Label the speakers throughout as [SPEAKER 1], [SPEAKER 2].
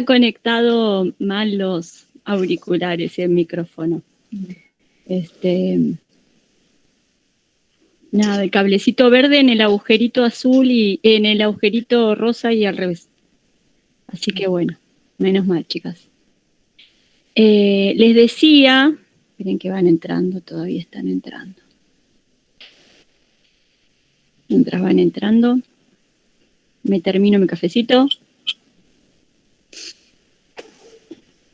[SPEAKER 1] conectado mal los auriculares y el micrófono. Nada, el cablecito verde en el agujerito azul y en el agujerito rosa y al revés. Así que bueno, menos mal, chicas. Les decía, miren que van entrando, todavía están entrando. Mientras van entrando, me termino mi cafecito.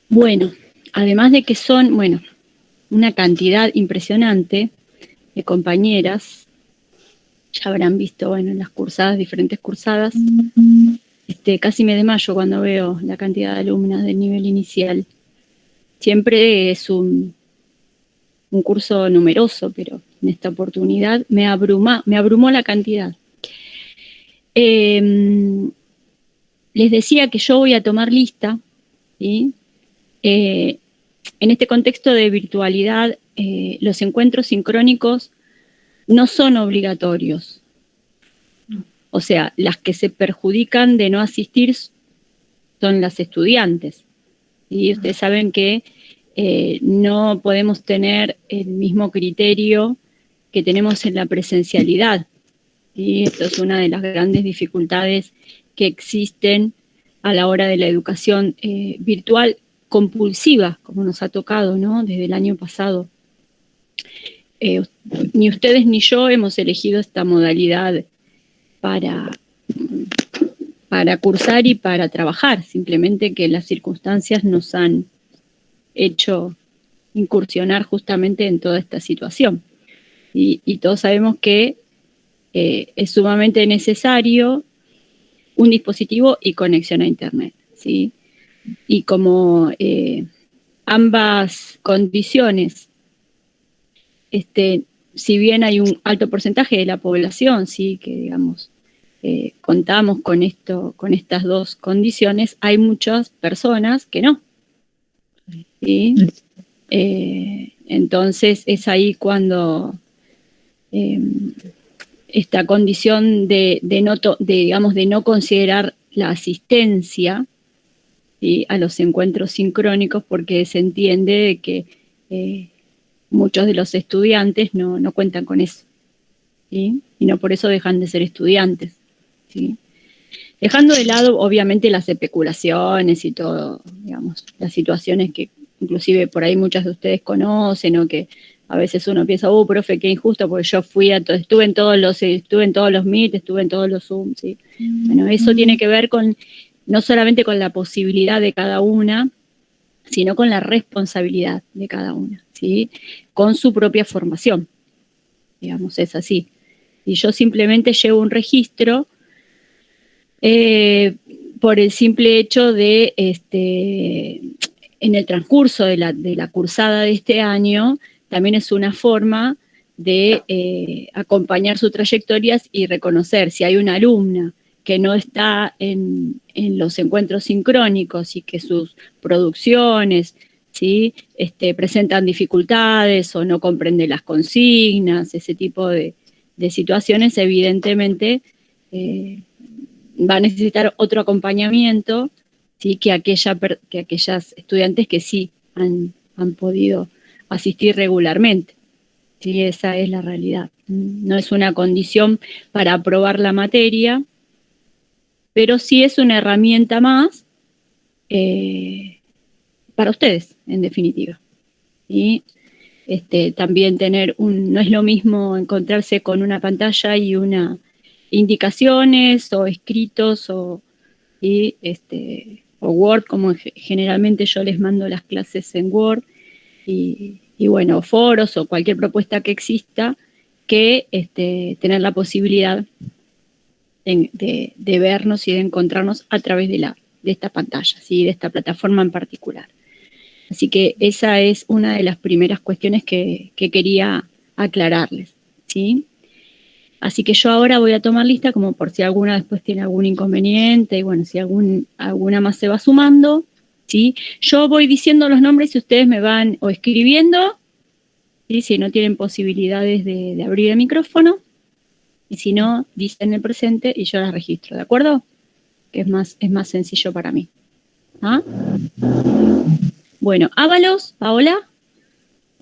[SPEAKER 1] Bueno, además de que son, bueno, una cantidad impresionante de compañeras, ya habrán visto, bueno, en las cursadas, diferentes cursadas, casi me desmayo cuando veo la cantidad de alumnas del nivel inicial. Siempre es un curso numeroso, pero en esta oportunidad me abrumó la cantidad. Les decía que yo voy a tomar lista, ¿sí? En este contexto de virtualidad, los encuentros sincrónicos no son obligatorios. O sea, las que se perjudican de no asistir son las estudiantes. Y ustedes saben que no podemos tener el mismo criterio que tenemos en la presencialidad. ¿Sí? Esto es una de las grandes dificultades que existen a la hora de la educación virtual compulsiva, como nos ha tocado, ¿no? Desde el año pasado. Ni ustedes ni yo hemos elegido esta modalidad para cursar y para trabajar, simplemente que las circunstancias nos han hecho incursionar justamente en toda esta situación. Y todos sabemos que es sumamente necesario un dispositivo y conexión a Internet, ¿sí? Y como ambas condiciones, si bien hay un alto porcentaje de la población, sí, que digamos, contamos con estas dos condiciones, hay muchas personas que no. ¿Sí? Entonces es ahí cuando esta condición de no considerar la asistencia, ¿sí?, a los encuentros sincrónicos, porque se entiende que muchos de los estudiantes no cuentan con eso, ¿sí? Y no por eso dejan de ser estudiantes, ¿sí? Dejando de lado, obviamente, las especulaciones y todo, digamos, las situaciones que inclusive por ahí muchas de ustedes conocen, o que a veces uno piensa, profe, qué injusto, porque yo estuve en todos los Meet, estuve en todos los Zoom, ¿sí? Bueno, eso tiene que ver no solamente con la posibilidad de cada una, sino con la responsabilidad de cada una, ¿sí? Con su propia formación, digamos, es así. Y yo simplemente llevo un registro por el simple hecho de, en el transcurso de la cursada de este año, también es una forma de acompañar sus trayectorias y reconocer si hay una alumna que no está en los encuentros sincrónicos y que sus producciones, ¿sí?, presentan dificultades o no comprende las consignas, ese tipo de situaciones, evidentemente va a necesitar otro acompañamiento, ¿sí?, que aquellas estudiantes que sí han podido asistir regularmente. Sí, esa es la realidad. No es una condición para aprobar la materia, pero sí es una herramienta más para ustedes, en definitiva. ¿Sí? También no es lo mismo encontrarse con una pantalla y una indicaciones o escritos o Word, como generalmente yo les mando las clases en Word, y bueno, foros o cualquier propuesta que exista, que tener la posibilidad de vernos y de encontrarnos a través de esta pantalla, ¿sí?, de esta plataforma en particular. Así que esa es una de las primeras cuestiones que quería aclararles, ¿sí? Así que yo ahora voy a tomar lista como por si alguna después tiene algún inconveniente, y bueno, si alguna más se va sumando, ¿sí? Yo voy diciendo los nombres y ustedes me van o escribiendo, ¿sí?, si no tienen posibilidades de abrir el micrófono, y si no, dicen el presente y yo las registro, ¿de acuerdo? Que es más sencillo para mí. ¿Ah? Bueno, Ábalos, Paola.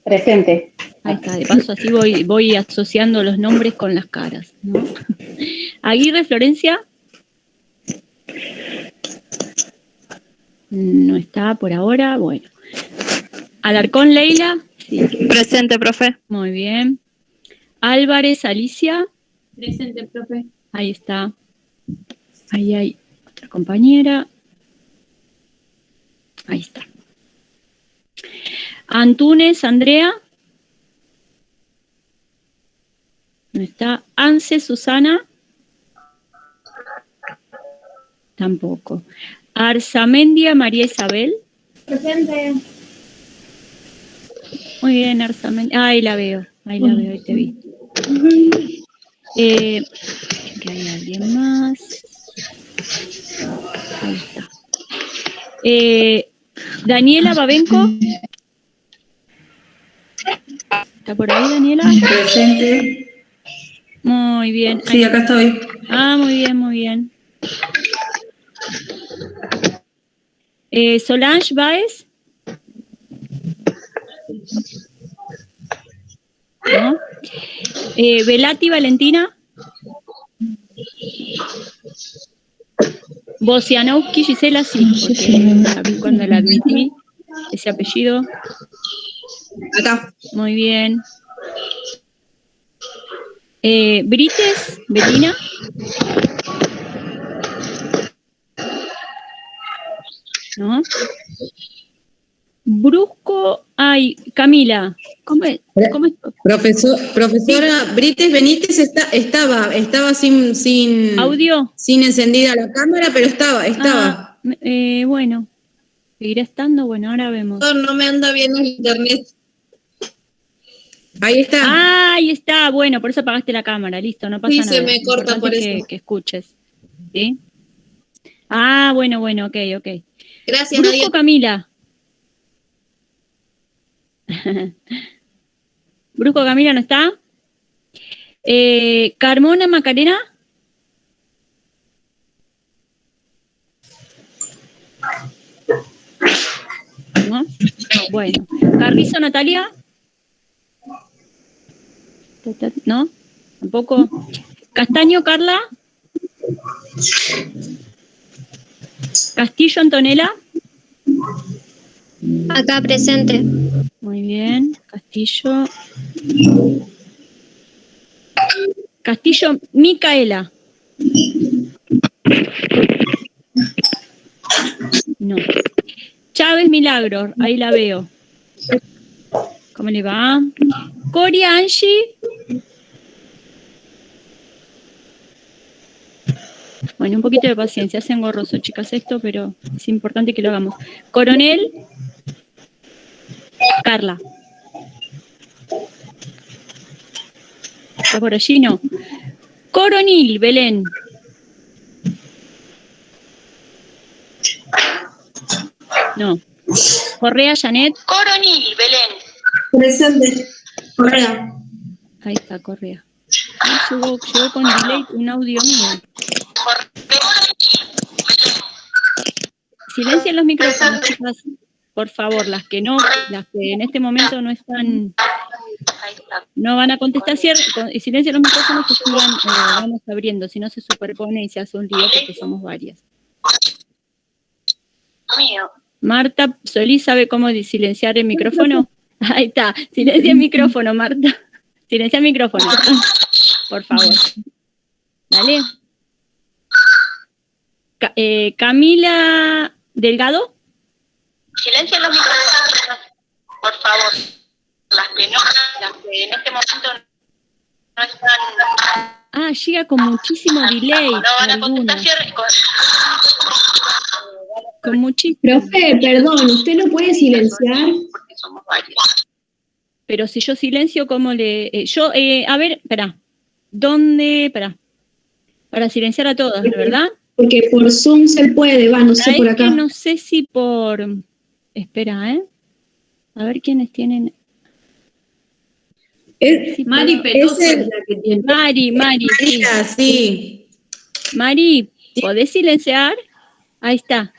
[SPEAKER 2] Presente.
[SPEAKER 1] Ahí está, de paso así voy asociando los nombres con las caras, ¿no? Aguirre, Florencia. No está por ahora, bueno. Alarcón, Leila. Sí.
[SPEAKER 3] Presente, profe.
[SPEAKER 1] Muy bien. Álvarez, Alicia.
[SPEAKER 4] Presente, profe.
[SPEAKER 1] Ahí está. Ahí hay otra compañera. Ahí está. Antunes, Andrea. No está. Anse, Susana. Tampoco. Arzamendia, María Isabel.
[SPEAKER 4] Presente.
[SPEAKER 1] Muy bien, Arzamendia. Ahí la veo, ahí te vi. Que hay alguien más. Ahí está. Daniela Babenco. ¿Está por ahí, Daniela?
[SPEAKER 5] Presente.
[SPEAKER 1] Muy bien.
[SPEAKER 5] Sí, acá estoy.
[SPEAKER 1] Ah, muy bien, muy bien. Solange Baez. ¿No? Velati Valentina. Bosianowski Gisela, sí, porque sabí cuando la admití ese apellido.
[SPEAKER 5] Acá.
[SPEAKER 1] Muy bien. Brites, Betina. ¿No? Brusco, ay, Camila. ¿Cómo es?
[SPEAKER 6] Profesora Brites Benítez estaba sin
[SPEAKER 1] ¿Audio?
[SPEAKER 6] Sin encendida la cámara, pero estaba.
[SPEAKER 1] Bueno, seguirá estando, bueno, ahora vemos.
[SPEAKER 4] No me anda bien el internet.
[SPEAKER 6] Ahí está.
[SPEAKER 1] Ah, ahí está, bueno, por eso apagaste la cámara, listo, no pasa nada.
[SPEAKER 4] Sí, se me corta por eso.
[SPEAKER 1] Que escuches. ¿Sí? Ah, bueno, ok.
[SPEAKER 4] Gracias,
[SPEAKER 1] Brusco,
[SPEAKER 4] Nadia.
[SPEAKER 1] Camila. Brusco, Camila, ¿no está? Carmona, Macarena. ¿No? Bueno. Carrizo, Natalia. ¿No? Tampoco. Castaño, Carla. Castillo, Antonella.
[SPEAKER 3] Acá presente.
[SPEAKER 1] Muy bien. Castillo. Castillo, Micaela. No. Chávez Milagros, ahí la veo. ¿Cómo le va? Coria, Angie. Bueno, un poquito de paciencia, es engorroso, chicas, esto, pero es importante que lo hagamos. Coronel. Carla. ¿Está por allí? No. Coronil, Belén. No. Correa, Janet.
[SPEAKER 7] Coronil, Belén.
[SPEAKER 5] Presente. Correa.
[SPEAKER 1] Ahí está, Correa. Llegó con delay un audio mío. Silencien los micrófonos, chicas. Por favor, las que en este momento no están, no van a contestar, silencien los micrófonos que sigan, vamos abriendo, si no se superpone y se hace un lío porque somos varias. Marta Solís, ¿sabe cómo silenciar el micrófono? Ahí está, silencia el micrófono, Marta. Silencia el micrófono, por favor. Dale. Camila Delgado.
[SPEAKER 7] Silencia los micrófonos, por favor. Las que en este momento no están.
[SPEAKER 1] Ah, llega con muchísimo delay.
[SPEAKER 7] No van a contestar, cierre.
[SPEAKER 1] Con muchísimo.
[SPEAKER 2] Profe, perdón, ¿usted no puede silenciar?
[SPEAKER 7] Porque somos varios.
[SPEAKER 1] Pero si yo silencio, ¿cómo le...? A ver, espera. ¿Dónde? Espera. Para silenciar a todas, ¿verdad?
[SPEAKER 2] Porque por Zoom se puede, no sé por acá.
[SPEAKER 1] Que no sé si por... Espera, ¿eh? A ver quiénes tienen...
[SPEAKER 4] Mari Peloso es la que tiene.
[SPEAKER 1] Mari, sí.
[SPEAKER 6] Sí.
[SPEAKER 1] Mari, ¿podés silenciar? Ahí está.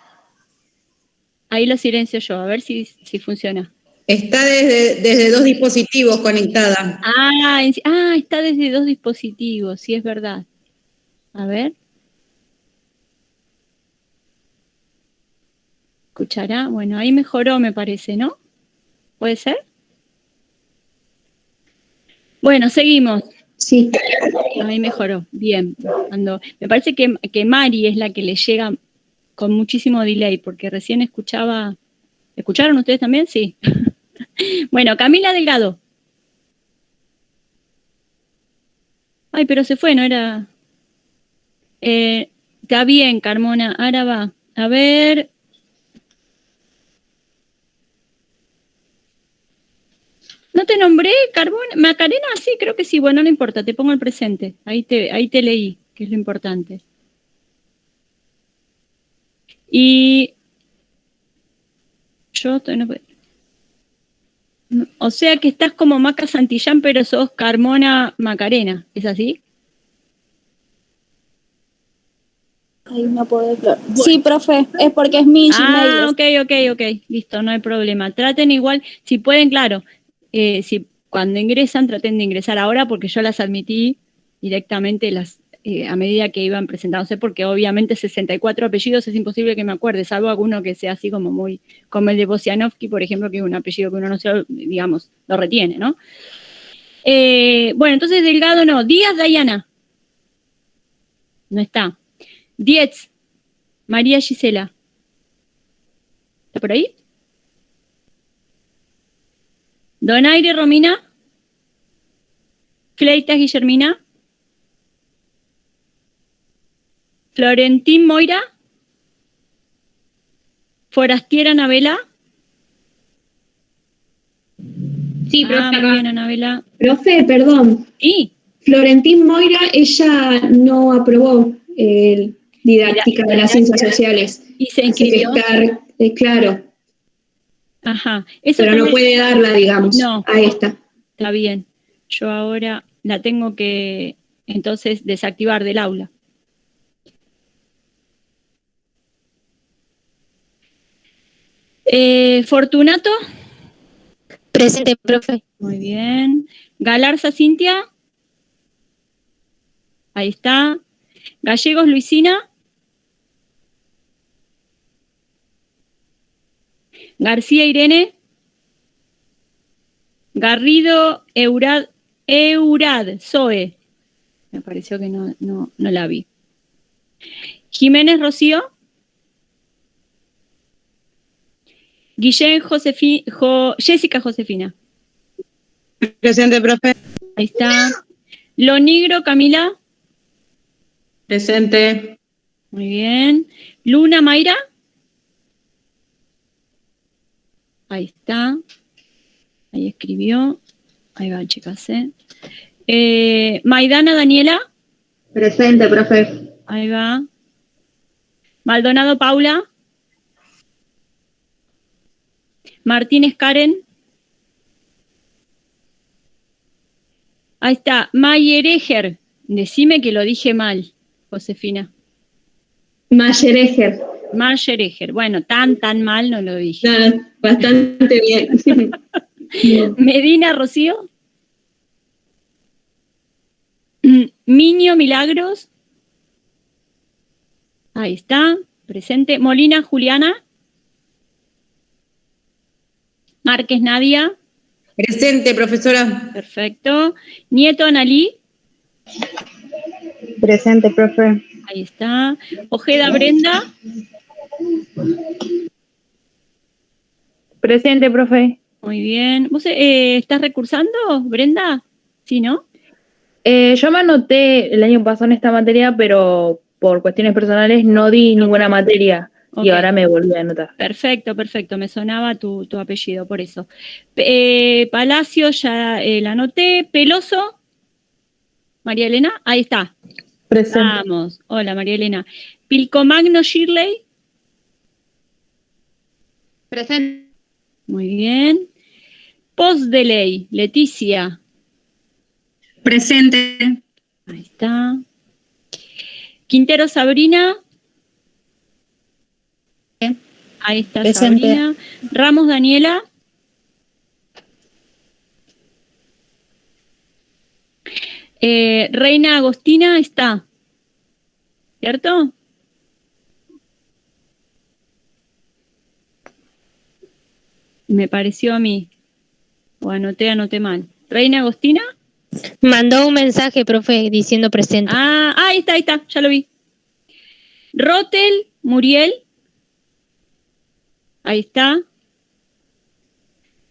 [SPEAKER 1] Ahí lo silencio yo, a ver si funciona.
[SPEAKER 6] Está desde 2 dispositivos conectada.
[SPEAKER 1] Está desde 2 dispositivos, sí es verdad. A ver. ¿Escuchará? Bueno, ahí mejoró, me parece, ¿no? ¿Puede ser? Bueno, seguimos.
[SPEAKER 2] Sí.
[SPEAKER 1] Ahí mejoró, bien. Me parece que Mari es la que le llega con muchísimo delay, porque recién escuchaba... ¿Escucharon ustedes también? Sí. Bueno, Camila Delgado. Ay, pero se fue, no era... está bien, Carmona, ahora va. A ver... ¿No te nombré, Carmona? ¿Macarena? Sí, creo que sí. Bueno, no importa, te pongo el presente. Ahí te leí, que es lo importante. Y... O sea que estás como Maca Santillán, pero sos Carmona Macarena, ¿es así?
[SPEAKER 8] Ay, no puedo. Sí, profe, es porque es mi Gmail.
[SPEAKER 1] Ok, listo, no hay problema. Traten igual, si pueden, claro, si cuando ingresan, traten de ingresar ahora, porque yo las admití directamente a medida que iban presentándose, porque obviamente 64 apellidos es imposible que me acuerde, salvo alguno que sea así como muy, como el de Bosianovsky, por ejemplo, que es un apellido que uno no se, digamos, lo retiene, ¿no? Bueno, entonces Delgado no. Díaz Dayana. No está. Dietz, María Gisela. ¿Está por ahí? Donaire Romina. Fleitas Guillermina. Florentín Moira. Forastiera Anabela.
[SPEAKER 2] Sí, profe.
[SPEAKER 1] Muy bien, Anabela.
[SPEAKER 2] Profe, perdón.
[SPEAKER 1] Sí.
[SPEAKER 2] Florentín Moira, ella no aprobó didáctica de las ciencias sociales.
[SPEAKER 1] ¿Y se inscribió?
[SPEAKER 2] Claro.
[SPEAKER 1] Ajá.
[SPEAKER 2] Pero no puede darla, digamos.
[SPEAKER 1] No.
[SPEAKER 2] Ahí está.
[SPEAKER 1] Está bien. Yo ahora la tengo que, entonces, desactivar del aula. Fortunato.
[SPEAKER 3] Presente, profe.
[SPEAKER 1] Muy bien. Galarza Cintia. Ahí está. Gallegos Luisina. García Irene. Garrido Eurad Zoe. Me pareció que no la vi. Jiménez Rocío. Guillén Jessica Josefina.
[SPEAKER 6] Presente, profe.
[SPEAKER 1] Ahí está. Lonigro Camila.
[SPEAKER 6] Presente.
[SPEAKER 1] Muy bien. Luna Mayra. Ahí está. Ahí escribió. Ahí va, chicas. Maidana Daniela.
[SPEAKER 2] Presente, profe.
[SPEAKER 1] Ahí va. Maldonado Paula. Martínez Karen. Ahí está. Mayereger. Decime que lo dije mal, Josefina.
[SPEAKER 2] Mayereger.
[SPEAKER 1] Mayereger. Bueno, tan mal no lo dije.
[SPEAKER 2] No, bastante bien.
[SPEAKER 1] Medina Rocío. Miño Milagros. Ahí está. Presente. Molina Juliana. Márquez Nadia.
[SPEAKER 6] Presente, profesora.
[SPEAKER 1] Perfecto. Nieto Analí.
[SPEAKER 9] Presente, profe.
[SPEAKER 1] Ahí está. Ojeda Brenda.
[SPEAKER 9] Presente, profe.
[SPEAKER 1] Muy bien. ¿Vos estás recursando, Brenda? ¿Sí, no?
[SPEAKER 9] Yo me anoté el año pasado en esta materia, pero por cuestiones personales no di ninguna materia. Okay. Y ahora me volví a anotar.
[SPEAKER 1] Perfecto. Me sonaba tu apellido, por eso. Palacio, ya la anoté. Peloso. María Elena, ahí está.
[SPEAKER 9] Presente.
[SPEAKER 1] Vamos. Hola, María Elena. Pilcomagno Shirley.
[SPEAKER 4] Presente.
[SPEAKER 1] Muy bien. Postdeley, Leticia.
[SPEAKER 6] Presente.
[SPEAKER 1] Ahí está. Quintero Sabrina. Ahí está
[SPEAKER 3] Presente.
[SPEAKER 1] Sabrina. Ramos Daniela. Reina Agostina está. ¿Cierto? Me pareció a mí. O anoté mal. Reina Agostina.
[SPEAKER 3] Mandó un mensaje, profe, diciendo presente.
[SPEAKER 1] Ahí está, ya lo vi. Rotel Muriel. Ahí está.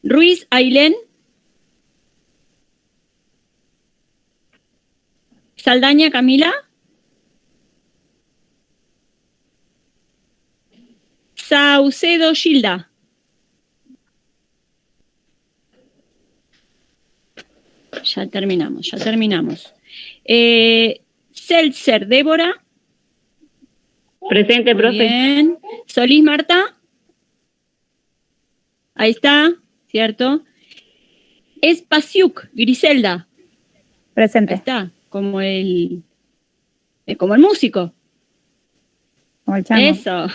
[SPEAKER 1] Ruiz Ailén. Saldaña Camila. Saucedo Gilda. Ya terminamos. Seltzer Débora.
[SPEAKER 9] Presente,
[SPEAKER 1] Muy
[SPEAKER 9] profe.
[SPEAKER 1] bien. Solís Marta. Ahí está, ¿cierto? Espaciuc Griselda. Ahí
[SPEAKER 10] Presente.
[SPEAKER 1] está, como el músico.
[SPEAKER 10] Como el chango.
[SPEAKER 1] Eso.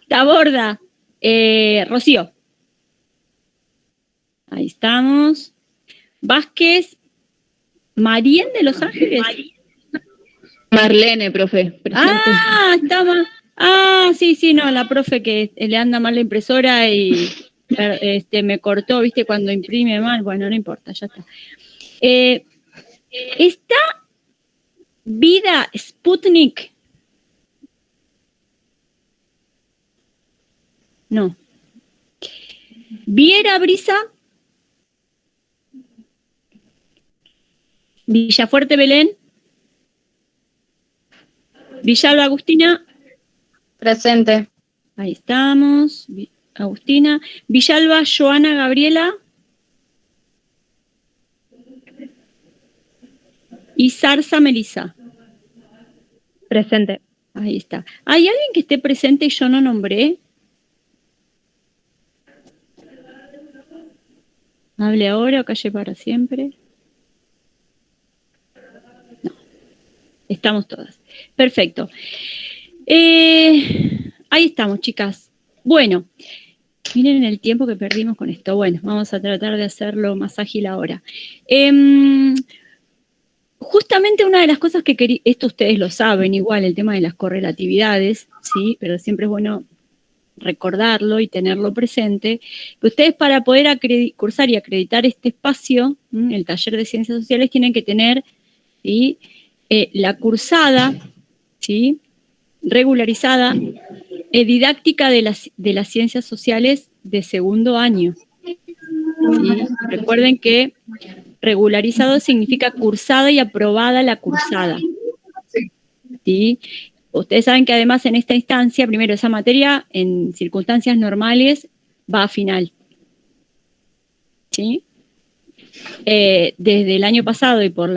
[SPEAKER 1] Taborda. Rocío. Ahí estamos. Vázquez. Marien de Los Ángeles.
[SPEAKER 6] Marlene, profe. Presente.
[SPEAKER 1] Sí, no, la profe que le anda mal la impresora y me cortó, ¿viste? Cuando imprime mal. Bueno, no importa, ya está. ¿Está Vida Sputnik? No. Viera Brisa. Villafuerte Belén. Villalba Agustina.
[SPEAKER 5] Presente.
[SPEAKER 1] Ahí estamos. Agustina. Villalba Joana Gabriela. Y Zarza Melissa.
[SPEAKER 10] Presente.
[SPEAKER 1] Ahí está. ¿Hay alguien que esté presente y yo no nombré? ¿Hable ahora o calle para siempre? No. Estamos todas. Perfecto. Ahí estamos, chicas. Bueno, miren el tiempo que perdimos con esto. Bueno, vamos a tratar de hacerlo más ágil ahora. Justamente una de las cosas que quería, esto ustedes lo saben, igual el tema de las correlatividades, ¿sí? Pero siempre es bueno recordarlo y tenerlo presente. Que ustedes para poder cursar y acreditar este espacio, el taller de Ciencias Sociales, tienen que tener, ¿sí? La cursada, ¿sí? Regularizada, didáctica de las Ciencias Sociales de segundo año. ¿Sí? Recuerden que regularizado significa cursada y aprobada la cursada. ¿Sí? Ustedes saben que además en esta instancia, primero esa materia en circunstancias normales va a final. ¿Sí? Desde el año pasado y por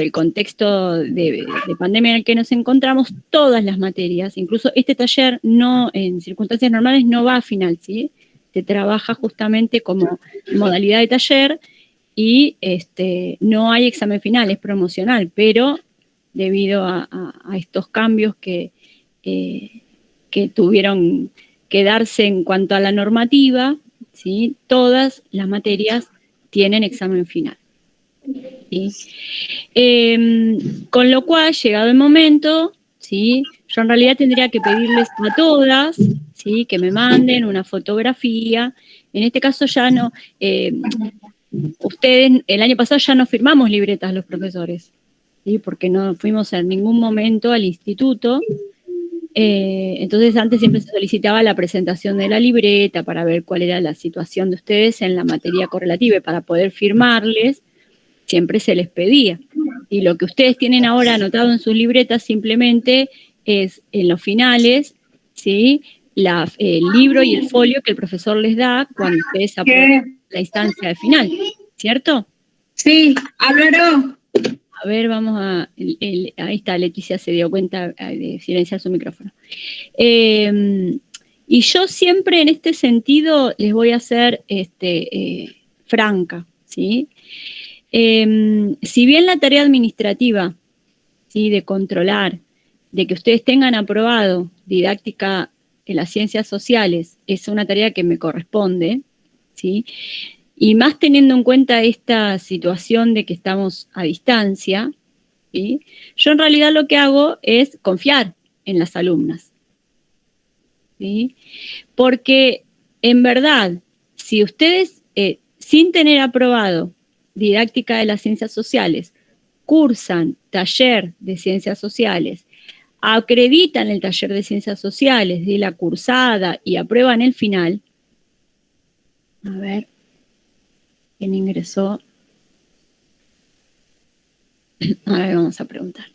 [SPEAKER 1] el contexto de pandemia en el que nos encontramos, todas las materias, incluso este taller no en circunstancias normales no va a final, ¿sí? Se trabaja justamente como modalidad de taller y no hay examen final, es promocional, pero debido a estos cambios que tuvieron que darse en cuanto a la normativa, ¿sí? Todas las materias tienen examen final. ¿Sí? Con lo cual, llegado el momento, ¿sí? Yo en realidad tendría que pedirles a todas, ¿sí? Que me manden una fotografía. En este caso ya no, ustedes el año pasado ya no firmamos libretas los profesores, ¿sí? Porque no fuimos en ningún momento al instituto. Entonces antes siempre se solicitaba la presentación de la libreta para ver cuál era la situación de ustedes en la materia correlativa y para poder firmarles siempre se les pedía. Y lo que ustedes tienen ahora anotado en sus libretas simplemente es en los finales, ¿sí? El libro y el folio que el profesor les da cuando ustedes aprueban la instancia de final, ¿cierto?
[SPEAKER 2] Sí, Álvaro.
[SPEAKER 1] A ver, vamos ahí está, Leticia se dio cuenta de silenciar su micrófono. Y yo siempre en este sentido les voy a ser franca, ¿sí? Si bien la tarea administrativa, ¿sí? De controlar, de que ustedes tengan aprobado didáctica que las ciencias sociales es una tarea que me corresponde, ¿sí? Y más teniendo en cuenta esta situación de que estamos a distancia, ¿sí? Yo en realidad lo que hago es confiar en las alumnas, ¿sí? Porque en verdad, si ustedes, sin tener aprobado didáctica de las ciencias sociales, cursan taller de ciencias sociales, acreditan el taller de ciencias sociales de la cursada y aprueban el final, a ver, ¿quién ingresó? A ver, vamos a preguntar.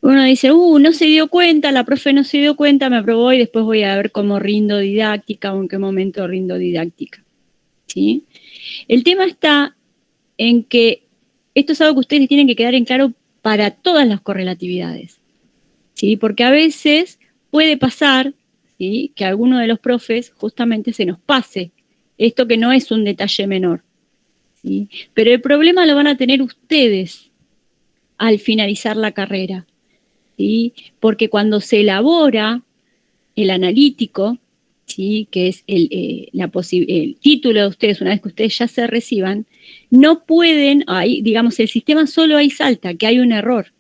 [SPEAKER 1] Uno dice, no se dio cuenta, la profe no se dio cuenta, me aprobó y después voy a ver cómo rindo didáctica o en qué momento rindo didáctica, ¿sí? El tema está en que esto es algo que ustedes tienen que quedar en claro para todas las correlatividades, ¿sí? Porque a veces puede pasar, ¿sí?, que a alguno de los profes justamente se nos pase esto que no es un detalle menor, ¿sí? Pero el problema lo van a tener ustedes al finalizar la carrera, ¿sí? Porque cuando se elabora el analítico, ¿sí?, que es el título de ustedes, una vez que ustedes ya se reciban, no pueden, ahí, digamos, el sistema solo ahí salta, que hay un error,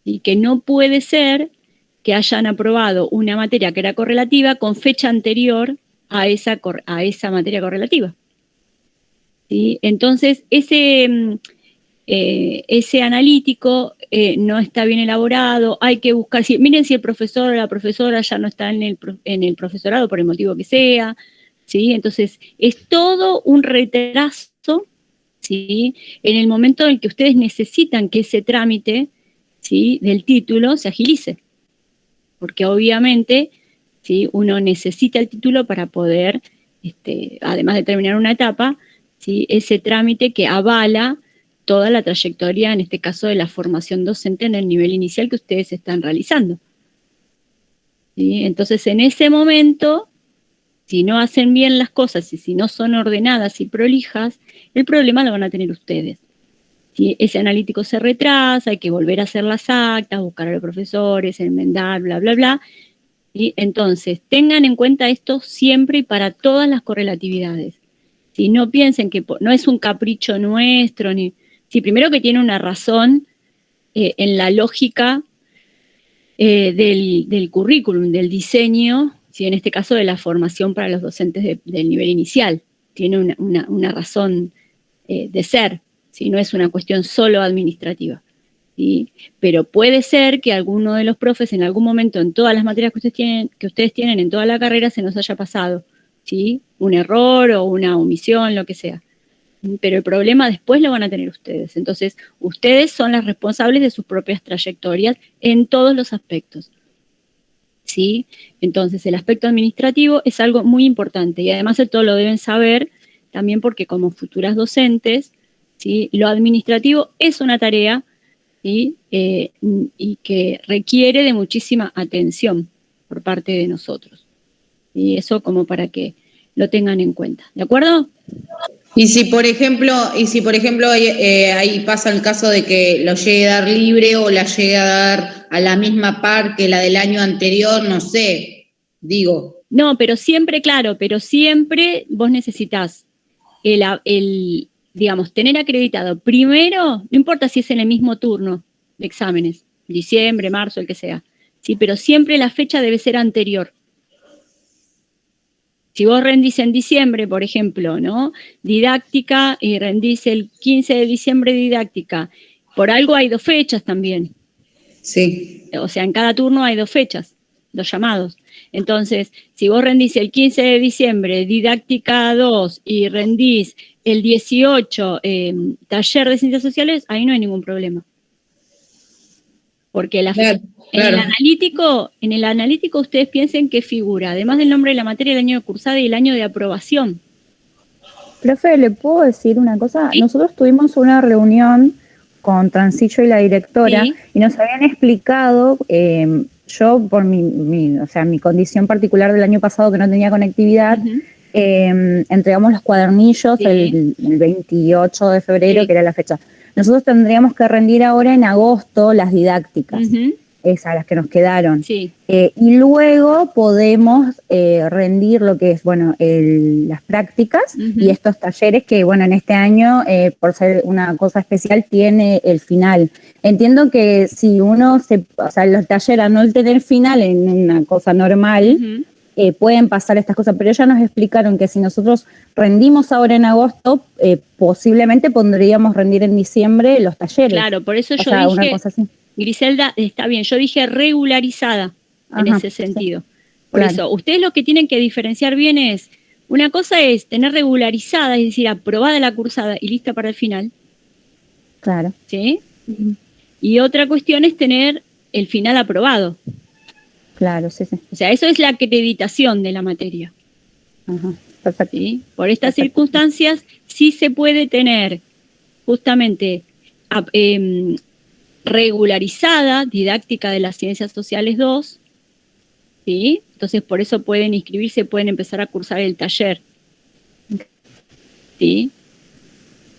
[SPEAKER 1] y que no puede ser que hayan aprobado una materia que era correlativa con fecha anterior a esa materia correlativa, ¿sí? Entonces, ese analítico no está bien elaborado, hay que buscar, miren si el profesor o la profesora ya no está en el profesorado por el motivo que sea, ¿sí? Entonces, es todo un retraso, ¿sí?, en el momento en que ustedes necesitan que ese trámite, ¿sí?, del título se agilice, porque obviamente, ¿sí?, uno necesita el título para poder, además de terminar una etapa, ¿sí?, ese trámite que avala toda la trayectoria, en este caso de la formación docente en el nivel inicial que ustedes están realizando, ¿sí? Entonces, en ese momento, si no hacen bien las cosas y si no son ordenadas y prolijas, el problema lo van a tener ustedes, ¿sí? Ese analítico se retrasa, hay que volver a hacer las actas, buscar a los profesores, enmendar, bla, bla, bla. ¿Sí? Entonces, tengan en cuenta esto siempre y para todas las correlatividades. Si no piensen que no es un capricho nuestro, sí, primero que tiene una razón en la lógica del currículum, del diseño, ¿sí?, en este caso de la formación para los docentes del nivel inicial. Tiene una razón de ser, ¿sí? No es una cuestión solo administrativa, ¿sí? Pero puede ser que alguno de los profes en algún momento en todas las materias que ustedes tienen en toda la carrera se nos haya pasado, ¿sí?, un error o una omisión, lo que sea. Pero el problema después lo van a tener ustedes. Entonces, ustedes son las responsables de sus propias trayectorias en todos los aspectos, ¿sí? Entonces, el aspecto administrativo es algo muy importante y además todo lo deben saber también porque como futuras docentes, ¿sí?, lo administrativo es una tarea, ¿sí?, y que requiere de muchísima atención por parte de nosotros. Y eso como para que lo tengan en cuenta. ¿De acuerdo?
[SPEAKER 6] Y si por ejemplo ahí pasa el caso de que lo llegue a dar libre o la llegue a dar a la misma par que la del año anterior, no sé, digo.
[SPEAKER 1] No, pero siempre, claro, vos necesitás digamos, tener acreditado primero, no importa si es en el mismo turno de exámenes, diciembre, marzo, el que sea, sí, pero siempre la fecha debe ser anterior. Si vos rendís en diciembre, por ejemplo, ¿no?, didáctica, y rendís el 15 de diciembre didáctica, por algo hay 2 fechas también.
[SPEAKER 6] Sí.
[SPEAKER 1] O sea, en cada turno hay 2 fechas, 2 llamados. Entonces, si vos rendís el 15 de diciembre didáctica 2 y rendís el 18 taller de ciencias sociales, ahí no hay ningún problema. Porque
[SPEAKER 6] claro.
[SPEAKER 1] En el analítico ustedes piensen que figura, además del nombre de la materia, el año de cursada y el año de aprobación.
[SPEAKER 10] Profe, ¿le puedo decir una cosa?
[SPEAKER 1] ¿Sí?
[SPEAKER 10] Nosotros tuvimos una reunión con Transillo y la directora, ¿sí?, y nos habían explicado, yo por mi condición particular del año pasado que no tenía conectividad, entregamos los cuadernillos, ¿sí?, el 28 de febrero, ¿sí?, que era la fecha. Nosotros tendríamos que rendir ahora en agosto las didácticas. esas, las que nos quedaron.
[SPEAKER 1] Sí.
[SPEAKER 10] Y luego podemos rendir lo que es, bueno, las prácticas y estos talleres que, bueno, en este año, por ser una cosa especial, tiene el final. Entiendo que si uno o sea, los talleres al no tener final en una cosa normal, pueden pasar estas cosas, pero ya nos explicaron que si nosotros rendimos ahora en agosto, posiblemente podríamos rendir en diciembre los talleres.
[SPEAKER 1] Claro, por eso
[SPEAKER 10] o
[SPEAKER 1] yo
[SPEAKER 10] sea,
[SPEAKER 1] dije,
[SPEAKER 10] una cosa así.
[SPEAKER 1] Griselda, está bien, yo dije regularizada en ese sentido. Por
[SPEAKER 10] Claro.
[SPEAKER 1] eso, ustedes lo que tienen que diferenciar bien es, una cosa es tener regularizada, es decir, aprobada la cursada y lista para el final.
[SPEAKER 10] Claro.
[SPEAKER 1] ¿Sí? Y otra cuestión es tener el final aprobado.
[SPEAKER 10] Claro, sí.
[SPEAKER 1] O sea, eso es la acreditación de la materia.
[SPEAKER 10] Perfecto.
[SPEAKER 1] ¿Sí? Por estas circunstancias sí se puede tener justamente regularizada didáctica de las ciencias sociales 2, ¿sí? Entonces por eso pueden inscribirse, pueden empezar a cursar el taller, ¿sí?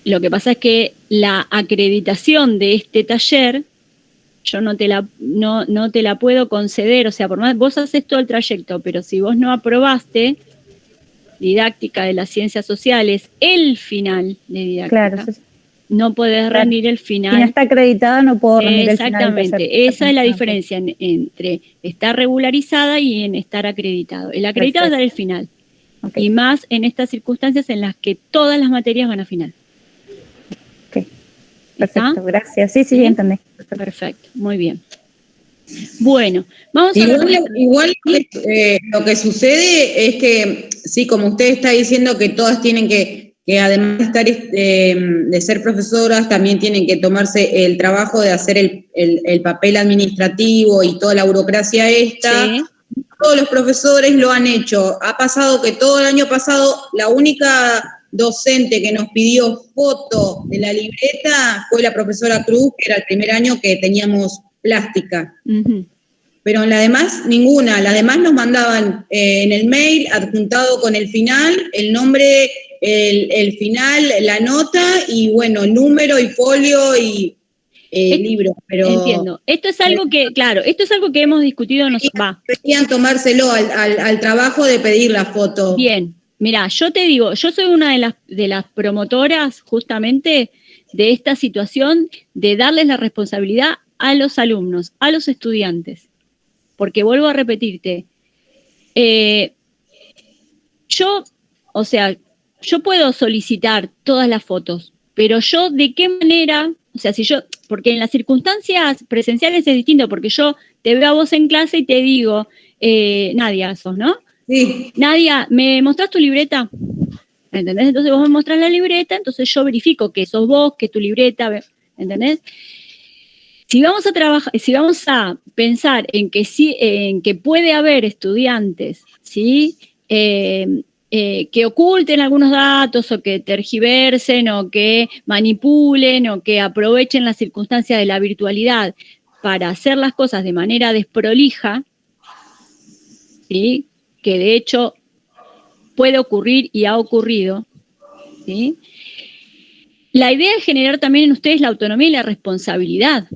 [SPEAKER 1] Lo que pasa es que la acreditación de este taller yo no te la puedo conceder, o sea, por más vos haces todo el trayecto, pero si vos no aprobaste didáctica de las ciencias sociales, el final de didáctica,
[SPEAKER 10] claro,
[SPEAKER 1] no podés rendir el final.
[SPEAKER 10] Si no está acreditada no puedo rendir el final.
[SPEAKER 1] Exactamente, esa es la diferencia entre estar regularizada y en estar acreditado. El acreditado es dar el final, y más en estas circunstancias en las que todas las materias van a final.
[SPEAKER 10] Perfecto, gracias. Sí, entendí.
[SPEAKER 1] Perfecto, muy bien. Bueno, vamos
[SPEAKER 6] igual lo que sucede es que, sí, como usted está diciendo que todas tienen que además de estar de ser profesoras, también tienen que tomarse el trabajo de hacer el papel administrativo y toda la burocracia esta. Sí. Todos los profesores lo han hecho. Ha pasado que todo el año pasado la única docente que nos pidió foto de la libreta fue la profesora Cruz, que era el primer año que teníamos plástica. Pero en la demás, ninguna. Las demás nos mandaban en el mail, adjuntado con el final, el nombre, el final, la nota, y bueno, número y folio y libro. Pero
[SPEAKER 1] entiendo. Esto es algo que, claro, esto es algo que hemos discutido.
[SPEAKER 6] Querían tomárselo al trabajo de pedir la foto.
[SPEAKER 1] Bien. Mirá, yo te digo, yo soy una de las promotoras justamente de esta situación de darles la responsabilidad a los alumnos, a los estudiantes. Porque vuelvo a repetirte, yo puedo solicitar todas las fotos, pero yo de qué manera, o sea, porque en las circunstancias presenciales es distinto, porque yo te veo a vos en clase y te digo, Nadia, sos, ¿no?
[SPEAKER 6] Sí.
[SPEAKER 1] Nadia, ¿me mostrás tu libreta? ¿Entendés? Entonces vos me mostrás la libreta, entonces yo verifico que sos vos, que es tu libreta, ¿entendés? Si vamos a trabajar, si vamos a pensar en que sí, en que puede haber estudiantes, ¿sí? Que oculten algunos datos o que tergiversen o que manipulen o que aprovechen las circunstancias de la virtualidad para hacer las cosas de manera desprolija, ¿sí? Que de hecho puede ocurrir y ha ocurrido, ¿sí? La idea es generar también en ustedes la autonomía y la responsabilidad,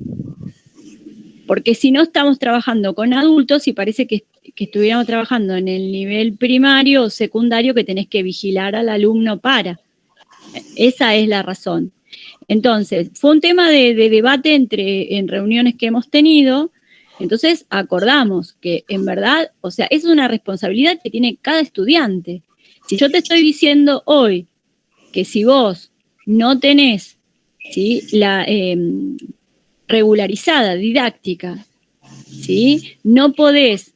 [SPEAKER 1] porque si no estamos trabajando con adultos y parece que estuviéramos trabajando en el nivel primario o secundario que tenés que vigilar al alumno para. Esa es la razón. Entonces, fue un tema de debate en reuniones que hemos tenido. Entonces acordamos que en verdad, o sea, es una responsabilidad que tiene cada estudiante. Si yo te estoy diciendo hoy que si vos no tenés, ¿sí?, la regularizada didáctica, ¿sí?, no podés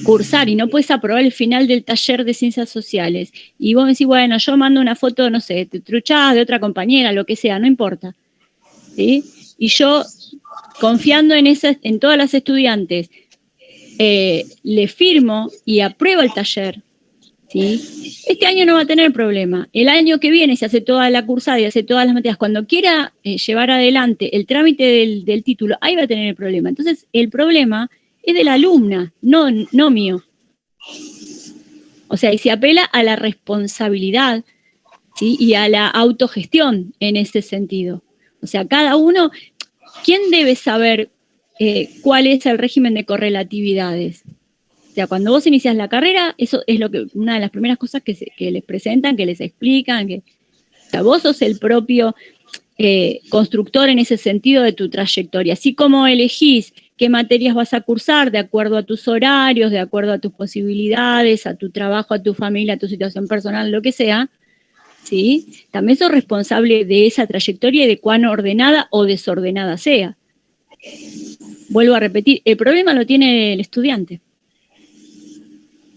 [SPEAKER 1] cursar y no podés aprobar el final del taller de ciencias sociales, y vos me decís, bueno, yo mando una foto, no sé, de truchada de otra compañera, lo que sea, no importa, ¿sí? Y yo, confiando en todas las estudiantes, le firmo y apruebo el taller, ¿sí? Este año no va a tener problema. El año que viene se hace toda la cursada y hace todas las materias. Cuando quiera llevar adelante el trámite del título, ahí va a tener el problema. Entonces, el problema es de la alumna, no mío. O sea, y se apela a la responsabilidad, ¿sí?, y a la autogestión en ese sentido. O sea, cada uno, ¿quién debe saber cuál es el régimen de correlatividades. O sea, cuando vos inicias la carrera, eso es una de las primeras cosas que les presentan, que les explican, o sea, vos sos el propio constructor en ese sentido de tu trayectoria. Así como elegís qué materias vas a cursar de acuerdo a tus horarios, de acuerdo a tus posibilidades, a tu trabajo, a tu familia, a tu situación personal, lo que sea, ¿sí? También sos responsable de esa trayectoria y de cuán ordenada o desordenada sea. Vuelvo a repetir, el problema lo tiene el estudiante.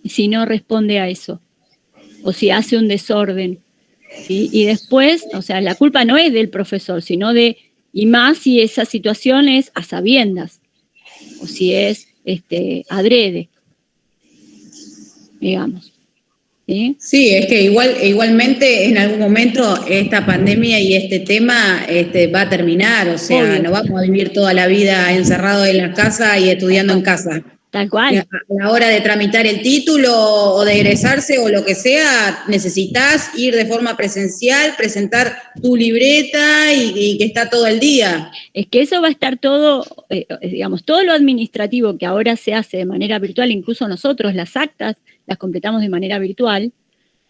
[SPEAKER 1] Si no responde a eso, o si hace un desorden, ¿sí? Y después, o sea, la culpa no es del profesor, sino y más si esa situación es a sabiendas, o si es adrede, digamos. ¿Sí?
[SPEAKER 6] Sí, es que igualmente en algún momento esta pandemia y este tema va a terminar, o sea,
[SPEAKER 1] Obvio.
[SPEAKER 6] no vamos a vivir toda la vida encerrados en la casa y estudiando en casa.
[SPEAKER 1] Tal cual.
[SPEAKER 6] A la hora de tramitar el título o de egresarse o lo que sea, necesitas ir de forma presencial, presentar tu libreta y que está todo el día.
[SPEAKER 1] Es que eso va a estar todo, digamos, todo lo administrativo que ahora se hace de manera virtual, incluso nosotros las actas las completamos de manera virtual,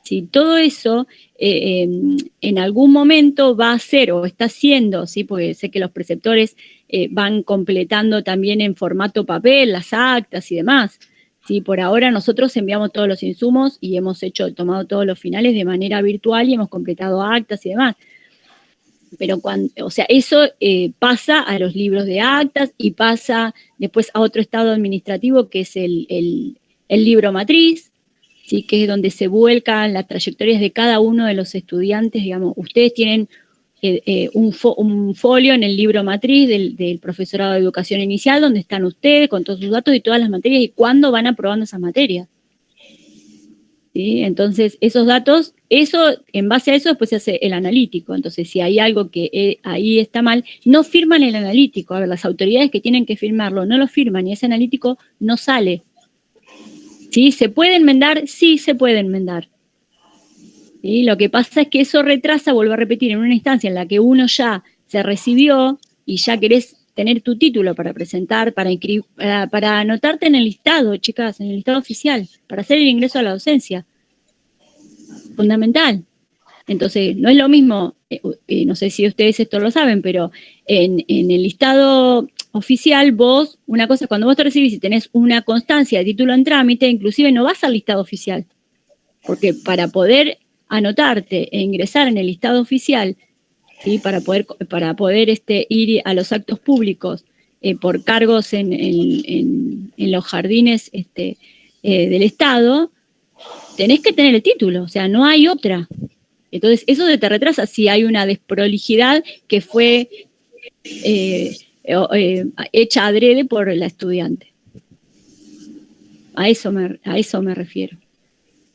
[SPEAKER 1] ¿sí? Todo eso en algún momento va a ser o está haciendo, ¿sí? Porque sé que los preceptores van completando también en formato papel las actas y demás. ¿Sí? Por ahora nosotros enviamos todos los insumos y hemos tomado todos los finales de manera virtual y hemos completado actas y demás. Pero o sea, eso pasa a los libros de actas y pasa después a otro estado administrativo que es el libro matriz, ¿sí? Que es donde se vuelcan las trayectorias de cada uno de los estudiantes. Digamos, ustedes tienen un folio en el libro matriz del profesorado de educación inicial donde están ustedes con todos sus datos y todas las materias y cuándo van aprobando esas materias. ¿Sí? Entonces, esos datos, en base a eso después se hace el analítico. Entonces, si hay algo que ahí está mal, no firman el analítico. A ver, las autoridades que tienen que firmarlo no lo firman y ese analítico no sale. ¿Sí? ¿Se puede enmendar? Sí, se puede enmendar. ¿Sí? Lo que pasa es que eso retrasa, vuelvo a repetir, en una instancia en la que uno ya se recibió y ya querés tener tu título para presentar, para anotarte en el listado, chicas, en el listado oficial, para hacer el ingreso a la docencia. Fundamental. Entonces, no es lo mismo, no sé si ustedes esto lo saben, pero en el listado oficial vos, una cosa es cuando vos te recibís y tenés una constancia de título en trámite, inclusive no vas al listado oficial, porque para poder anotarte e ingresar en el listado oficial, ¿sí? para poder ir a los actos públicos por cargos en los jardines del Estado, tenés que tener el título, o sea, no hay otra. Entonces, eso te retrasa si hay una desprolijidad que fue hecha adrede por la estudiante. A eso me refiero.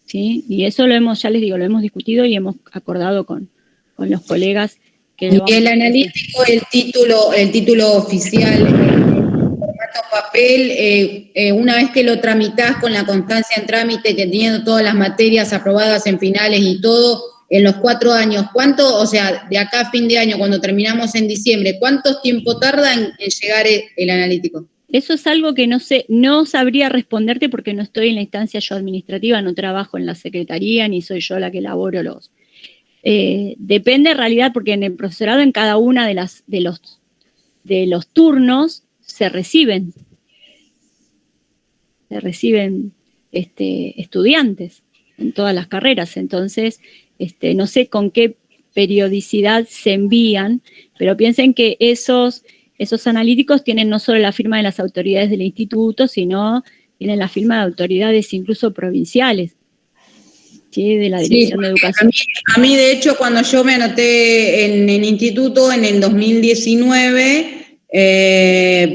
[SPEAKER 1] ¿Sí? Y eso ya les digo, lo hemos discutido y hemos acordado con los colegas.
[SPEAKER 6] Y el analítico, el título oficial, formato papel, una vez que lo tramitás con la constancia en trámite, teniendo todas las materias aprobadas en finales y todo, en los 4 años, ¿cuánto, o sea, de acá a fin de año, cuando terminamos en diciembre, cuánto tiempo tarda en llegar el analítico?
[SPEAKER 1] Eso es algo que no sabría responderte porque no estoy en la instancia yo administrativa, no trabajo en la secretaría, ni soy yo la que elaboro los. Depende en realidad, porque en el profesorado, en cada una de los turnos, se reciben estudiantes en todas las carreras. Entonces, no sé con qué periodicidad se envían, pero piensen que esos analíticos tienen no solo la firma de las autoridades del instituto, sino tienen la firma de autoridades incluso provinciales, ¿sí? De la Dirección de Educación.
[SPEAKER 6] A mí, de hecho, cuando yo me anoté en el instituto en el 2019,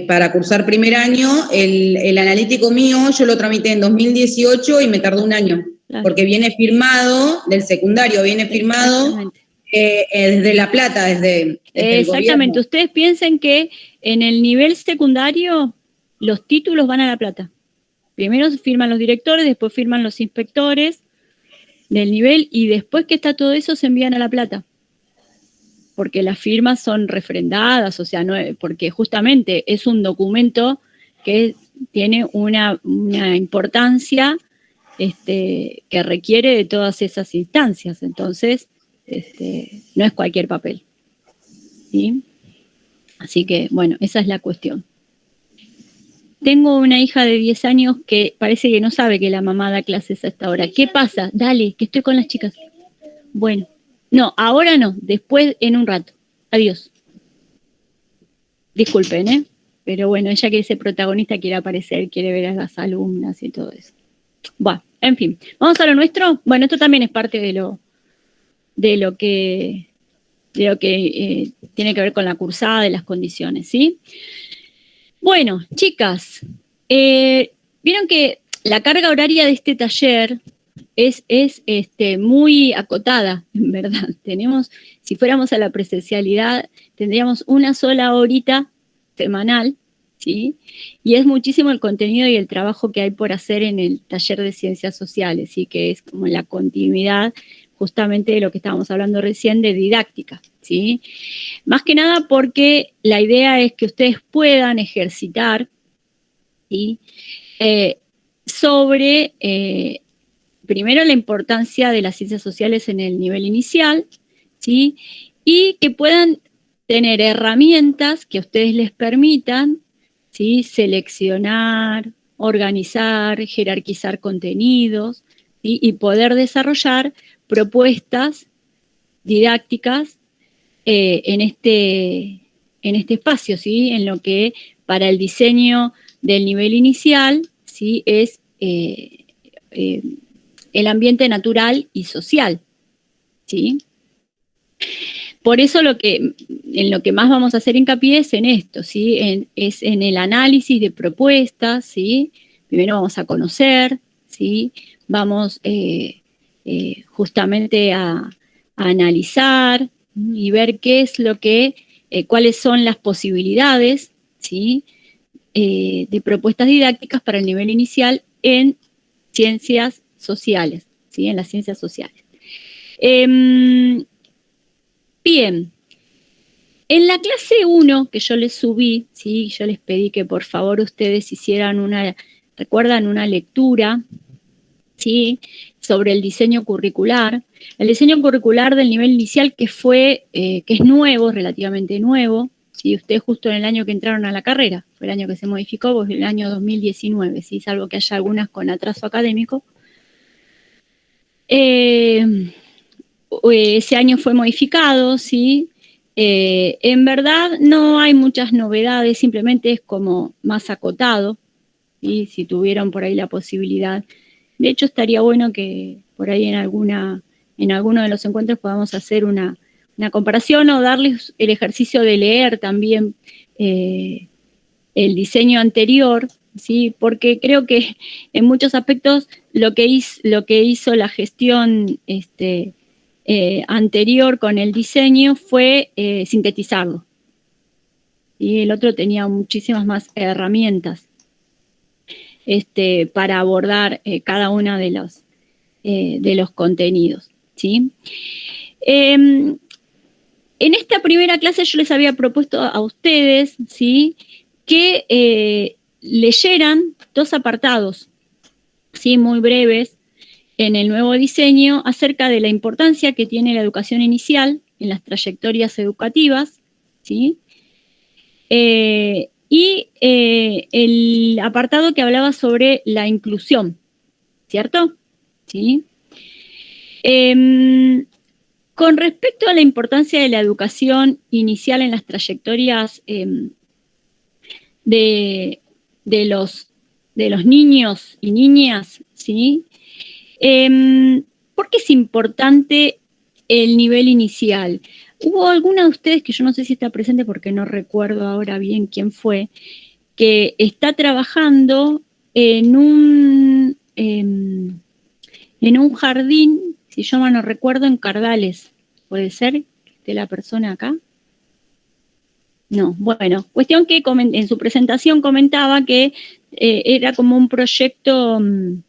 [SPEAKER 6] para cursar primer año, el analítico mío yo lo tramité en 2018 y me tardó 1 año, claro. Porque viene firmado, del secundario viene firmado desde La Plata, desde
[SPEAKER 1] exactamente. Ustedes piensen que en el nivel secundario los títulos van a La Plata. Primero firman los directores, después firman los inspectores del nivel y después que está todo eso se envían a La Plata. porque las firmas son refrendadas, o sea, no, porque justamente es un documento que tiene una importancia que requiere de todas esas instancias, entonces no es cualquier papel, ¿sí? Así que, bueno, esa es la cuestión. Tengo una hija de 10 años que parece que no sabe que la mamá da clases a esta hora. ¿Qué pasa? Dale, que estoy con las chicas. Bueno, no, ahora no, después en un rato. Adiós. Disculpen, ¿eh? Pero bueno, ella quiere ser protagonista, quiere aparecer, quiere ver a las alumnas y todo eso. Bueno, en fin. ¿Vamos a lo nuestro? Bueno, esto también es parte de lo que tiene que ver con la cursada, de las condiciones, ¿sí? Bueno, chicas, vieron que la carga horaria de este taller es muy acotada, en verdad. Si fuéramos a la presencialidad, tendríamos una sola horita semanal, ¿sí? Y es muchísimo el contenido y el trabajo que hay por hacer en el taller de ciencias sociales, ¿sí? Que es como la continuidad justamente de lo que estábamos hablando recién de didáctica, ¿sí? Más que nada porque la idea es que ustedes puedan ejercitar, ¿sí? Sobre, primero, la importancia de las ciencias sociales en el nivel inicial, ¿sí? Y que puedan tener herramientas que a ustedes les permitan, ¿sí? Seleccionar, organizar, jerarquizar contenidos, ¿sí? Y poder desarrollar propuestas didácticas en este espacio, ¿sí? En lo que para el diseño del nivel inicial, ¿sí? Es el ambiente natural y social, ¿sí? Por eso en lo que más vamos a hacer hincapié es en esto, ¿sí? Es en el análisis de propuestas, ¿sí? Primero vamos a conocer, ¿sí? Vamos justamente a analizar y ver qué es cuáles son las posibilidades, ¿sí? De propuestas didácticas para el nivel inicial en ciencias sociales, ¿sí? En las ciencias sociales. Bien, en la clase 1 que yo les subí, ¿sí? Yo les pedí que por favor ustedes hicieran ¿recuerdan? Una lectura, ¿sí? Sobre el diseño curricular. El diseño curricular del nivel inicial que es nuevo, relativamente nuevo, ¿sí? Ustedes justo en el año que entraron a la carrera, fue el año que se modificó, pues el año 2019, ¿sí? Salvo que haya algunas con atraso académico. Ese año fue modificado, ¿sí? En verdad no hay muchas novedades, simplemente es como más acotado, ¿sí? Si tuvieron por ahí la posibilidad. De hecho, estaría bueno que por ahí en alguno de los encuentros podamos hacer una comparación o darles el ejercicio de leer también el diseño anterior, ¿sí? Porque creo que en muchos aspectos lo que hizo la gestión anterior con el diseño fue sintetizarlo. Y el otro tenía muchísimas más herramientas para abordar cada uno de los contenidos, ¿sí? En esta primera clase yo les había propuesto a ustedes, ¿sí? Que leyeran 2 apartados, ¿sí? Muy breves, en el nuevo diseño acerca de la importancia que tiene la educación inicial en las trayectorias educativas, ¿sí? Y el apartado que hablaba sobre la inclusión, ¿cierto? ¿Sí? Con respecto a la importancia de la educación inicial en las trayectorias de los niños y niñas, ¿sí? ¿Por qué es importante el nivel inicial? Hubo alguna de ustedes, que yo no sé si está presente porque no recuerdo ahora bien quién fue, que está trabajando en un jardín, si yo mal no recuerdo, en Cardales. ¿Puede ser que esté la persona acá? No, bueno, cuestión que en su presentación comentaba que era como un proyecto, me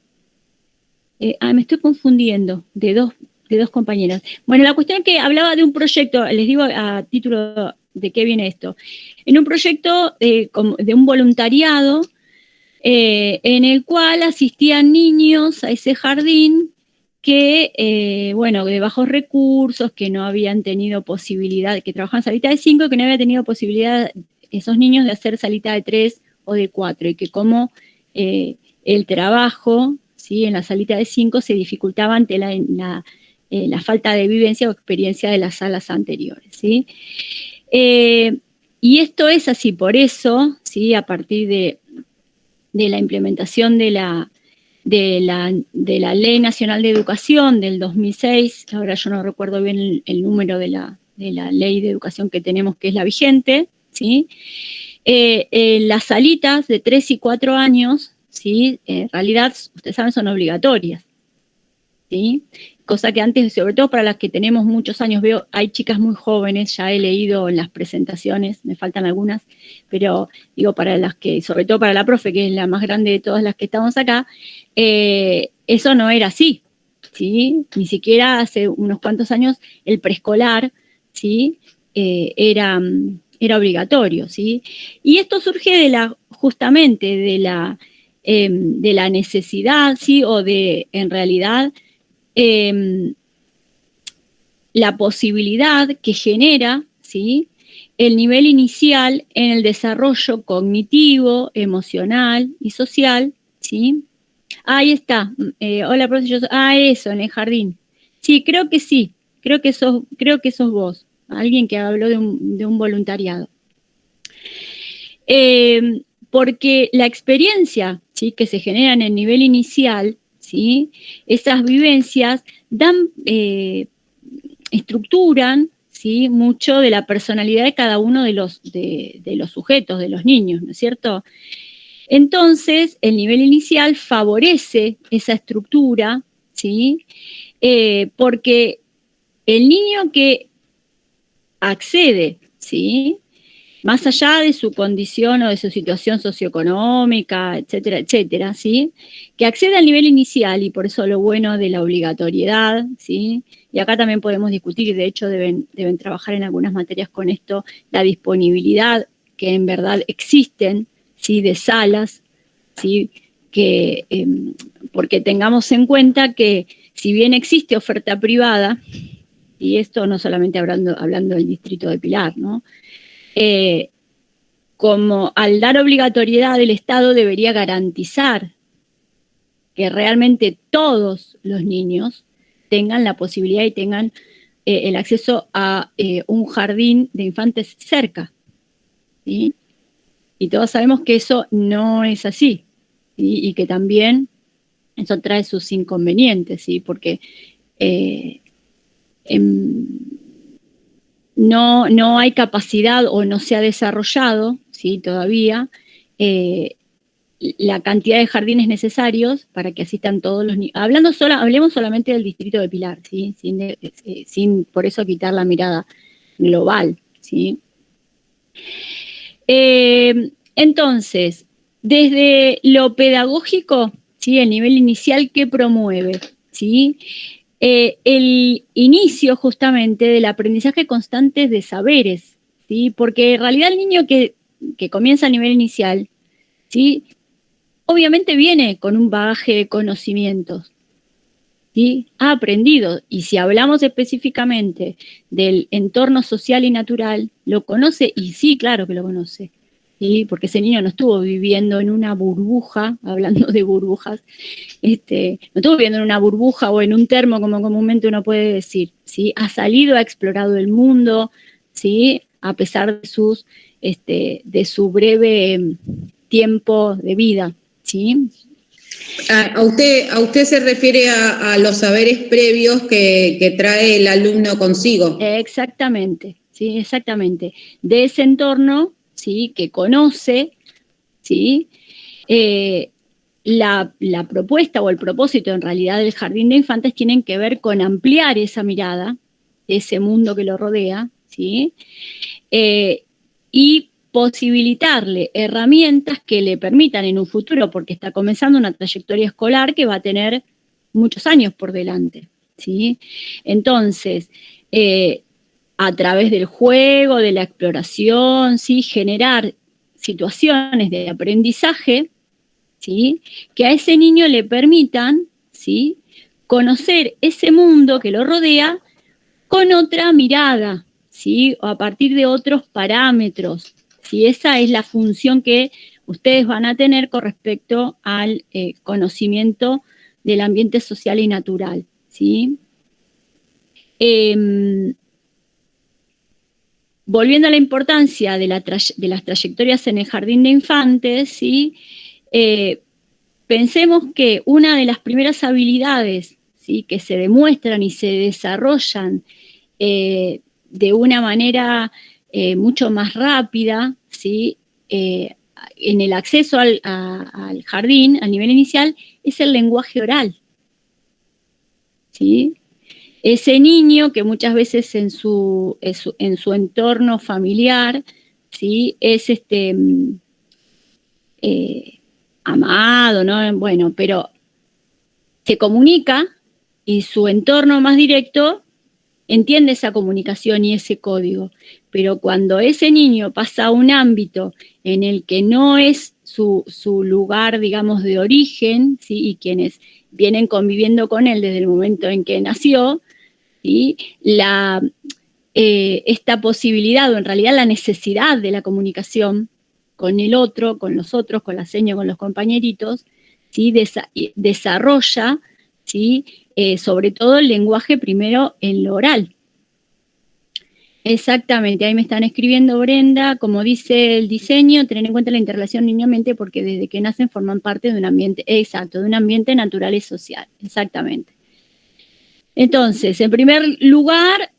[SPEAKER 1] estoy confundiendo, de dos compañeras. Bueno, la cuestión es que hablaba de un proyecto, les digo a título de qué viene esto, en un proyecto de un voluntariado en el cual asistían niños a ese jardín que, bueno, de bajos recursos, que no habían tenido posibilidad, que trabajaban salita de 5, que no habían tenido posibilidad esos niños de hacer salita de 3 o de 4, y que como el trabajo, ¿sí?, en la salita de 5 se dificultaba ante la falta de vivencia o experiencia de las salas anteriores, ¿sí? Y esto es así, por eso, ¿sí?, a partir de la implementación de la Ley Nacional de Educación del 2006, ahora yo no recuerdo bien el número de la Ley de Educación que tenemos, que es la vigente, ¿sí? Las salitas de 3 y 4 años, ¿sí?, en realidad, ustedes saben, son obligatorias, ¿sí? Cosa que antes, sobre todo para las que tenemos muchos años, veo, hay chicas muy jóvenes, ya he leído en las presentaciones, me faltan algunas, pero digo, para las que, sobre todo para la profe, que es la más grande de todas las que estamos acá, eso no era así, ¿sí? Ni siquiera hace unos cuantos años el preescolar, ¿sí?, era obligatorio, ¿sí? Y esto surge justamente de la necesidad, ¿sí?, o de, en realidad, la posibilidad que genera, ¿sí?, el nivel inicial en el desarrollo cognitivo, emocional y social, ¿sí? Ahí está. Hola, profesor. Eso, en el jardín. Sí, creo que sos vos, alguien que habló de un voluntariado. Porque la experiencia, ¿sí?, que se genera en el nivel inicial, ¿sí?, esas vivencias estructuran, ¿sí?, mucho de la personalidad de cada uno de los sujetos, de los niños, ¿no es cierto? Entonces, el nivel inicial favorece esa estructura, ¿sí?, porque el niño que accede, ¿sí?, más allá de su condición o de su situación socioeconómica, etcétera, etcétera, ¿sí?, que accede al nivel inicial, y por eso lo bueno de la obligatoriedad, ¿sí?, y acá también podemos discutir, y de hecho deben trabajar en algunas materias con esto, la disponibilidad que en verdad existen, ¿sí?, de salas, ¿sí?, porque tengamos en cuenta que si bien existe oferta privada, y esto no solamente hablando del distrito de Pilar, ¿no?, como al dar obligatoriedad, el Estado debería garantizar que realmente todos los niños tengan la posibilidad y tengan el acceso a un jardín de infantes cerca, ¿sí? Y todos sabemos que eso no es así, ¿sí?, y que también eso trae sus inconvenientes, ¿sí?, porque no hay capacidad o no se ha desarrollado, ¿sí?, todavía la cantidad de jardines necesarios para que asistan todos los niños. Hablemos solamente del distrito de Pilar, ¿sí?, sin por eso quitar la mirada global, ¿sí? Entonces, desde lo pedagógico, ¿sí?, el nivel inicial, ¿qué promueve? ¿Sí? El inicio justamente del aprendizaje constante de saberes, ¿sí?, porque en realidad el niño que comienza a nivel inicial, ¿sí?, obviamente viene con un bagaje de conocimientos, ¿sí?, ha aprendido, y si hablamos específicamente del entorno social y natural, lo conoce, y sí, claro que lo conoce, ¿sí?, porque ese niño no estuvo viviendo en una burbuja, hablando de burbujas, no estuvo viviendo en una burbuja o en un termo, como comúnmente uno puede decir, ¿sí?, ha salido, ha explorado el mundo, ¿sí?, a pesar de su breve tiempo de vida, ¿sí?
[SPEAKER 6] A usted se refiere a los saberes previos que trae el alumno consigo.
[SPEAKER 1] Exactamente, sí, exactamente. De ese entorno, ¿sí?, que conoce, ¿sí? La propuesta o el propósito en realidad del jardín de infantes tienen que ver con ampliar esa mirada, ese mundo que lo rodea, ¿sí?, y posibilitarle herramientas que le permitan en un futuro, porque está comenzando una trayectoria escolar que va a tener muchos años por delante, ¿sí? Entonces, a través del juego, de la exploración, ¿sí? Generar situaciones de aprendizaje, ¿sí? Que a ese niño le permitan, ¿sí? Conocer ese mundo que lo rodea con otra mirada, ¿sí? O a partir de otros parámetros, ¿sí? Esa es la función que ustedes van a tener con respecto al conocimiento del ambiente social y natural, ¿sí? Volviendo a la importancia de las trayectorias en el jardín de infantes, ¿sí? Pensemos que una de las primeras habilidades, ¿sí? Que se demuestran y se desarrollan de una manera mucho más rápida, ¿sí? En el acceso al jardín, al nivel inicial, es el lenguaje oral, ¿sí? Ese niño que muchas veces en su entorno familiar, ¿sí? Es amado, ¿no? Bueno, pero se comunica y su entorno más directo entiende esa comunicación y ese código. Pero cuando ese niño pasa a un ámbito en el que no es su lugar, digamos, de origen, ¿sí? Y quienes vienen conviviendo con él desde el momento en que nació, ¿sí? Esta posibilidad, o en realidad la necesidad de la comunicación con el otro, con los otros, con la seña, con los compañeritos, ¿sí? Desarrolla, ¿sí? Sobre todo el lenguaje primero en lo oral. Exactamente, ahí me están escribiendo, Brenda, como dice el diseño, tener en cuenta la interrelación niño-mente porque desde que nacen forman parte de un ambiente, exacto, de un ambiente natural y social, exactamente. Entonces, en primer lugar,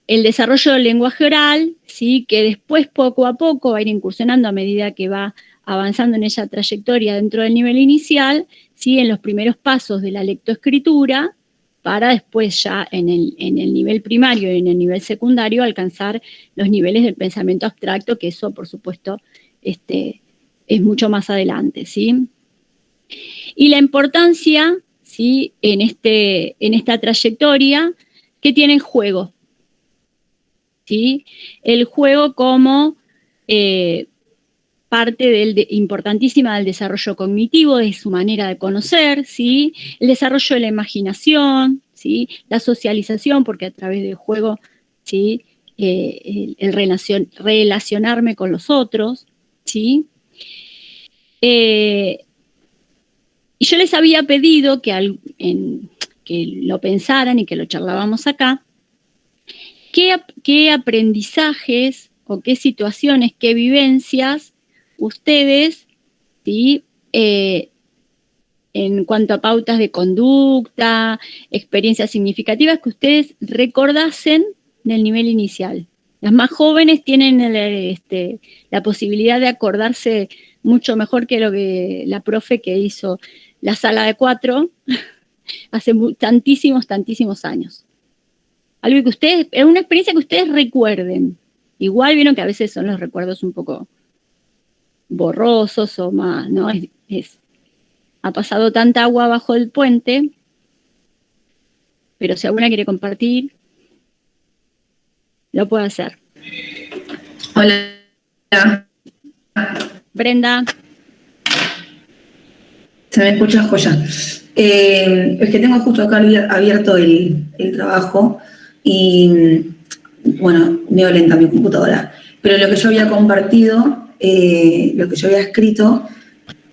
[SPEAKER 1] el desarrollo del lenguaje oral, ¿sí? Que después poco a poco va a ir incursionando a medida que va avanzando en esa trayectoria dentro del nivel inicial, ¿sí? En los primeros pasos de la lectoescritura, para después ya en el nivel primario y en el nivel secundario alcanzar los niveles del pensamiento abstracto, que eso, por supuesto, es mucho más adelante, ¿sí? Y la importancia, ¿sí? En esta trayectoria que tiene el juego, ¿sí? El juego como parte importantísima del desarrollo cognitivo, de su manera de conocer, ¿sí? El desarrollo de la imaginación, ¿sí? La socialización, porque a través del juego, ¿sí? El relacionarme con los otros, ¿sí? Y yo les había pedido que lo pensaran y que lo charlábamos acá, qué aprendizajes o qué situaciones, qué vivencias ustedes, ¿sí? En cuanto a pautas de conducta, experiencias significativas que ustedes recordasen del nivel inicial. Las más jóvenes tienen la posibilidad de acordarse mucho mejor que lo que la profe que hizo la sala de 4 hace tantísimos años. Algo que ustedes, es una experiencia que ustedes recuerden. Igual vieron que a veces son los recuerdos un poco borrosos o más, ¿no? Ha pasado tanta agua bajo el puente, pero si alguna quiere compartir, lo puede hacer.
[SPEAKER 11] Hola.
[SPEAKER 1] Brenda.
[SPEAKER 11] Se me escucha joya. Es que tengo justo acá abierto el trabajo y, bueno, medio lenta mi computadora, pero lo que yo había compartido, lo que yo había escrito,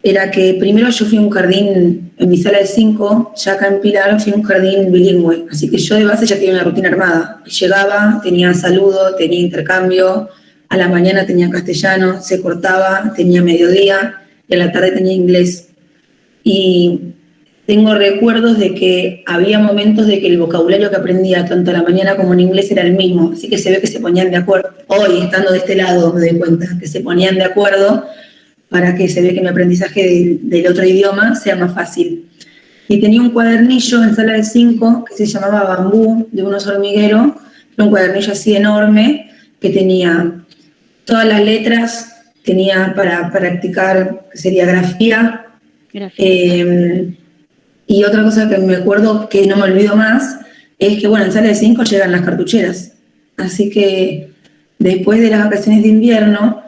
[SPEAKER 11] era que primero yo fui a un jardín, en mi sala de 5, ya acá en Pilar, fui a un jardín bilingüe, así que yo de base ya tenía una rutina armada. Llegaba, tenía saludo, tenía intercambio, a la mañana tenía castellano, se cortaba, tenía mediodía, y a la tarde tenía inglés. Y tengo recuerdos de que había momentos de que el vocabulario que aprendía tanto a la mañana como en inglés era el mismo, así que se ve que se ponían de acuerdo. Hoy, estando de este lado, me doy cuenta que se ponían de acuerdo para que se vea que mi aprendizaje del otro idioma sea más fácil. Y tenía un cuadernillo en sala de 5 que se llamaba Bambú, de unos hormigueros, era un cuadernillo así enorme que tenía todas las letras, tenía para practicar, que sería grafía. Y otra cosa que me acuerdo, que no me olvido más, es que, bueno, en sala de 5 llegan las cartucheras. Así que después de las vacaciones de invierno,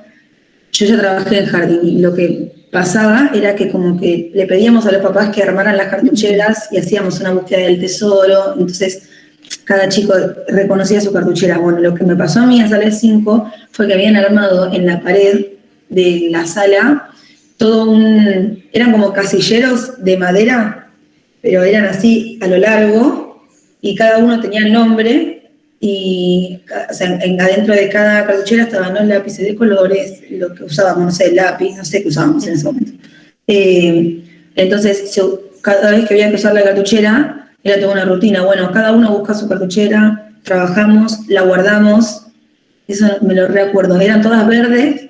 [SPEAKER 11] yo ya trabajé en jardín y lo que pasaba era que como que le pedíamos a los papás que armaran las cartucheras y hacíamos una búsqueda del tesoro, entonces cada chico reconocía su cartuchera. Bueno, lo que me pasó a mí en sala de 5 fue que habían armado en la pared de la sala eran como casilleros de madera, pero eran así a lo largo, y cada uno tenía el nombre, y o sea, adentro de cada cartuchera estaban los lápices de colores, lo que usábamos, no sé, el lápiz, no sé qué usábamos en ese momento. Entonces, cada vez que había que usar la cartuchera, era toda una rutina. Bueno, cada uno busca su cartuchera, trabajamos, la guardamos, eso me lo recuerdo. Eran todas verdes,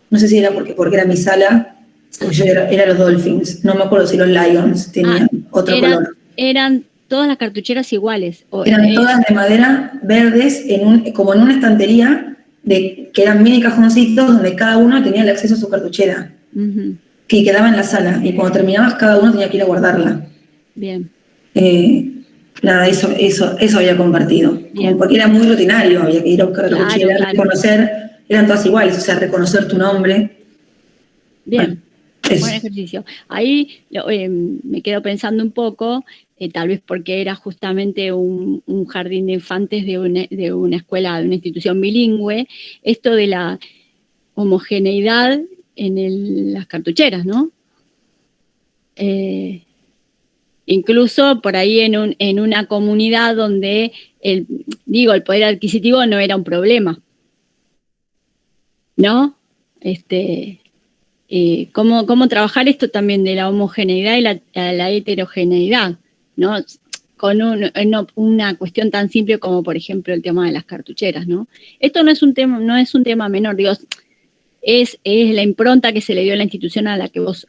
[SPEAKER 11] no sé si era porque era mi sala, porque yo era los Dolphins, no me acuerdo si los Lions tenían otro color.
[SPEAKER 1] Eran todas las cartucheras iguales.
[SPEAKER 11] Eran todas de madera, verdes, como en una estantería, que eran mini cajoncitos donde cada uno tenía el acceso a su cartuchera, que quedaba en la sala, y cuando terminabas cada uno tenía que ir a guardarla.
[SPEAKER 1] Bien.
[SPEAKER 11] Nada, eso había compartido. Porque era muy rutinario, había que ir a buscar la cartuchera, reconocer, eran todas iguales, o sea, reconocer tu nombre.
[SPEAKER 1] Bien. Buen ejercicio. Ahí me quedo pensando un poco, tal vez porque era justamente un jardín de infantes de una escuela, de una institución bilingüe, esto de la homogeneidad en las cartucheras, ¿no? Incluso por ahí en una comunidad donde el poder adquisitivo no era un problema, ¿no? Cómo trabajar esto también de la homogeneidad y la heterogeneidad, ¿no? Con una cuestión tan simple como, por ejemplo, el tema de las cartucheras, ¿no? Esto no es un tema menor, digo, es la impronta que se le dio a la institución a la que vos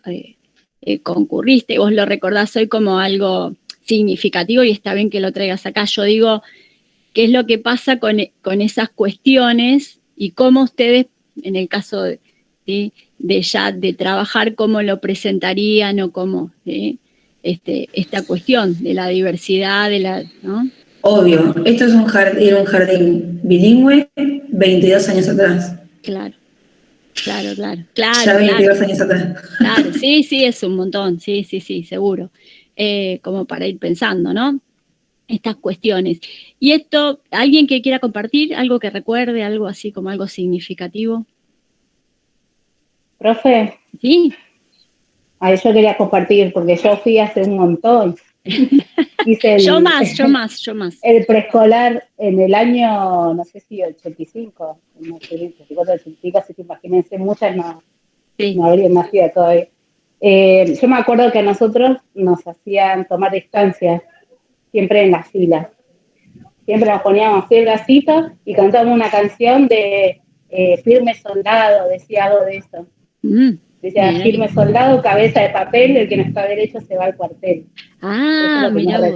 [SPEAKER 1] concurriste, vos lo recordás hoy como algo significativo y está bien que lo traigas acá. Yo digo, ¿qué es lo que pasa con esas cuestiones y cómo ustedes, en el caso de trabajar, cómo lo presentarían o cómo esta cuestión de la diversidad, ¿no?
[SPEAKER 11] Obvio, esto era un jardín bilingüe 22 años atrás.
[SPEAKER 1] Claro. Ya
[SPEAKER 11] 22 años atrás.
[SPEAKER 1] Claro, sí, es un montón, sí, seguro. Como para ir pensando, ¿no? Estas cuestiones. Y esto, ¿alguien que quiera compartir? ¿Algo que recuerde? ¿Algo así como algo significativo?
[SPEAKER 12] Profe.
[SPEAKER 1] Sí.
[SPEAKER 12] A eso quería compartir, porque yo fui hace un montón. Hice
[SPEAKER 1] yo más.
[SPEAKER 12] El preescolar en el año, no sé si 85, no sé, 84, 85, así que imagínense, muchas no habrían nacido todavía. Yo me acuerdo que a nosotros nos hacían tomar distancia, siempre en la fila. Siempre nos poníamos así en la cita y cantábamos una canción de Firme Soldado, decía algo de eso. Decía, firme soldado, cabeza de papel, el que no está derecho se va al cuartel.
[SPEAKER 1] Mira,
[SPEAKER 12] me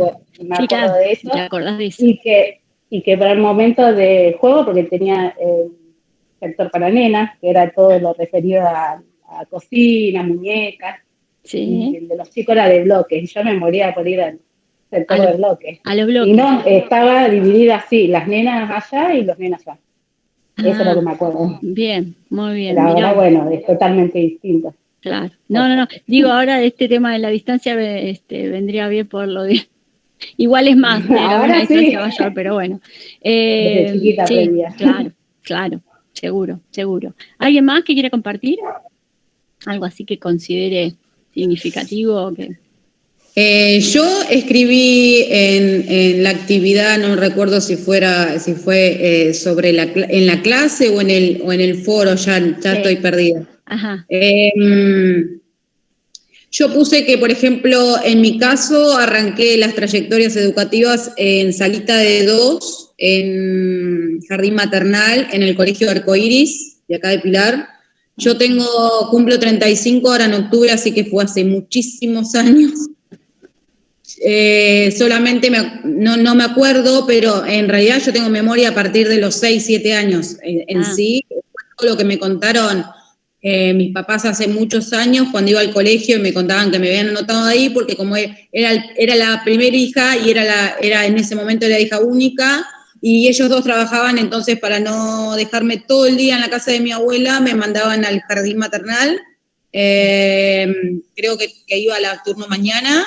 [SPEAKER 12] acuerdo de eso.
[SPEAKER 1] ¿Te acordás de eso?
[SPEAKER 12] Y que para el momento de juego, porque tenía el sector para nenas, que era todo lo referido a cocina, muñecas, y el de los chicos era de bloques, y yo me moría por ir al sector de bloques.
[SPEAKER 1] A los bloques.
[SPEAKER 12] Y no, estaba dividida así, las nenas allá y los nenas allá. Eso es lo que me acuerdo.
[SPEAKER 1] Bien, muy bien.
[SPEAKER 12] Pero ahora, bueno, es totalmente distinto.
[SPEAKER 1] Claro. No. Digo, ahora este tema de la distancia vendría bien por lo de... Igual es más,
[SPEAKER 12] ahora sí.
[SPEAKER 1] Mayor, pero bueno.
[SPEAKER 12] Desde chiquita aprendía.
[SPEAKER 1] Claro, seguro. ¿Alguien más que quiera compartir? Algo así que considere significativo.
[SPEAKER 6] Yo escribí en la actividad, no recuerdo si fue sobre en la clase o en el foro, ya estoy perdida.
[SPEAKER 1] Ajá.
[SPEAKER 6] Yo puse que, por ejemplo, en mi caso arranqué las trayectorias educativas en salita de 2, en jardín maternal, en el colegio Arcoiris, de acá de Pilar. Yo cumplo 35 ahora en octubre, así que fue hace muchísimos años. Solamente no me acuerdo, pero en realidad yo tengo memoria a partir de los 6, 7 años. Sí, todo lo que me contaron mis papás hace muchos años, cuando iba al colegio, me contaban que me habían anotado ahí, porque como era la primera hija y era en ese momento la hija única, y ellos dos trabajaban, entonces para no dejarme todo el día en la casa de mi abuela, me mandaban al jardín maternal. Creo que iba a la turno mañana,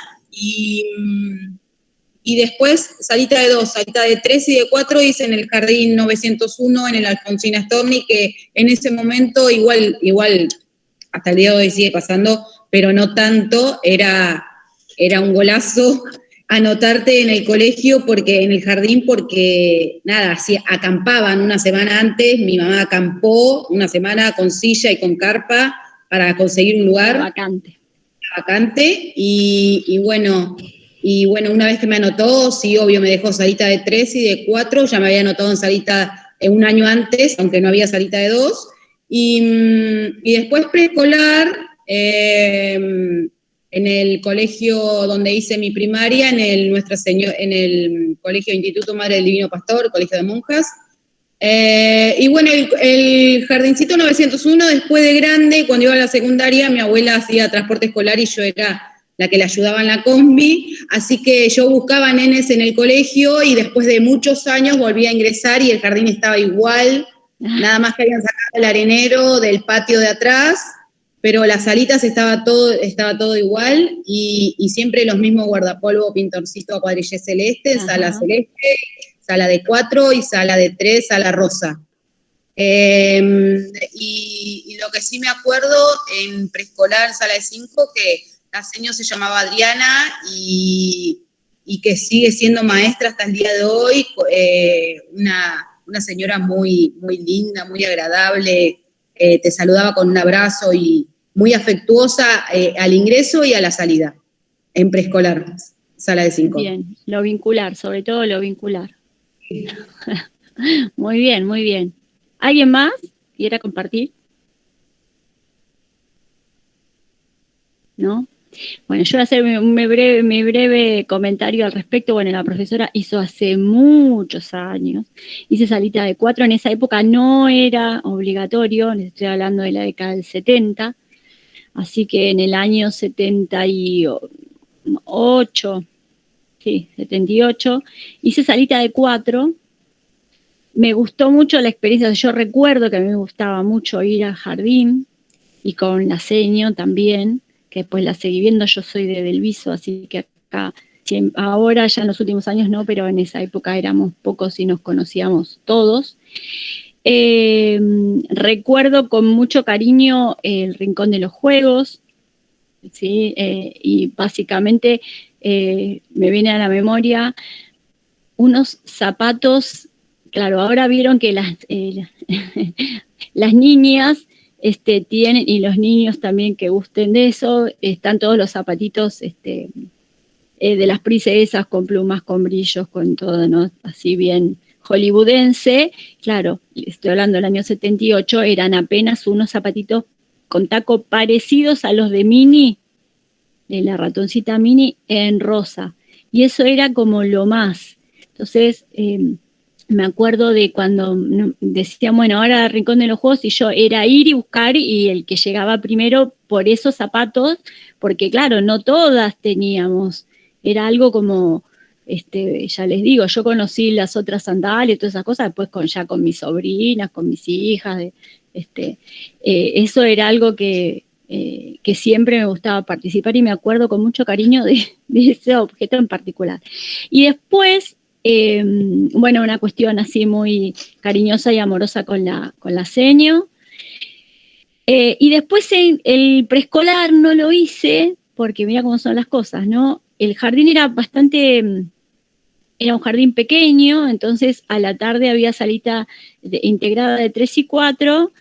[SPEAKER 6] y después salita de 2, salita de 3 y de 4 hice en el jardín 901, en el Alfonsina Storni, que en ese momento igual hasta el día de hoy sigue pasando, pero no tanto, era un golazo anotarte en el colegio, en el jardín, porque nada, acampaban una semana antes, mi mamá acampó una semana con silla y con carpa para conseguir un lugar. Vacante, y bueno, una vez que me anotó, sí, obvio, me dejó salita de 3 y de 4, ya me había anotado en salita un año antes, aunque no había salita de 2, y después preescolar, en el colegio donde hice mi primaria, en el colegio Instituto Madre del Divino Pastor, colegio de monjas. Y bueno, el jardincito 901, después de grande, cuando iba a la secundaria, mi abuela hacía transporte escolar y yo era la que le ayudaba en la combi, así que yo buscaba nenes en el colegio y después de muchos años volví a ingresar y el jardín estaba igual, nada más que habían sacado el arenero del patio de atrás, pero las salitas estaba todo igual, y siempre los mismos guardapolvo, pintorcito a cuadrillé celeste, sala celeste, sala de 4 y sala de 3, sala rosa. Y lo que sí me acuerdo, en preescolar, sala de 5, que la seño se llamaba Adriana y que sigue siendo maestra hasta el día de hoy, una señora muy, muy linda, muy agradable, te saludaba con un abrazo y muy afectuosa al ingreso y a la salida, en preescolar, sala de 5.
[SPEAKER 1] Bien, lo vincular, sobre todo lo vincular. Muy bien, muy bien. ¿Alguien más quiera compartir? ¿No? Bueno, yo voy a hacer mi breve comentario al respecto. Bueno, la profesora hizo hace muchos años, hice salita de 4, en esa época no era obligatorio, les estoy hablando de la década del 70, así que en el año 78, hice salita de 4, me gustó mucho la experiencia, yo recuerdo que a mí me gustaba mucho ir al jardín, y con la seño también, que después la seguí viendo, yo soy de Belviso, así que acá, ahora ya en los últimos años no, pero en esa época éramos pocos y nos conocíamos todos. Recuerdo con mucho cariño el Rincón de los Juegos, ¿sí? Y básicamente me viene a la memoria unos zapatos, claro, ahora vieron que las niñas tienen, y los niños también que gusten de eso, están todos los zapatitos de las princesas con plumas, con brillos, con todo, ¿no? Así bien hollywoodense. Claro, estoy hablando del año 78, eran apenas unos zapatitos con taco parecidos a los de Minnie, de la ratoncita Minnie, en rosa. Y eso era como lo más. Entonces, me acuerdo de cuando decían, bueno, ahora Rincón de los Juegos, y yo era ir y buscar, y el que llegaba primero por esos zapatos, porque claro, no todas teníamos, era algo como, ya les digo, yo conocí las otras sandalias y todas esas cosas, después ya con mis sobrinas, con mis hijas, eso era algo que siempre me gustaba participar, y me acuerdo con mucho cariño de ese objeto en particular. Y después, bueno, una cuestión así muy cariñosa y amorosa con la seño. Y después el preescolar no lo hice, porque mira cómo son las cosas, ¿no? El jardín era un jardín pequeño, entonces a la tarde había salita integrada de 3 y 4,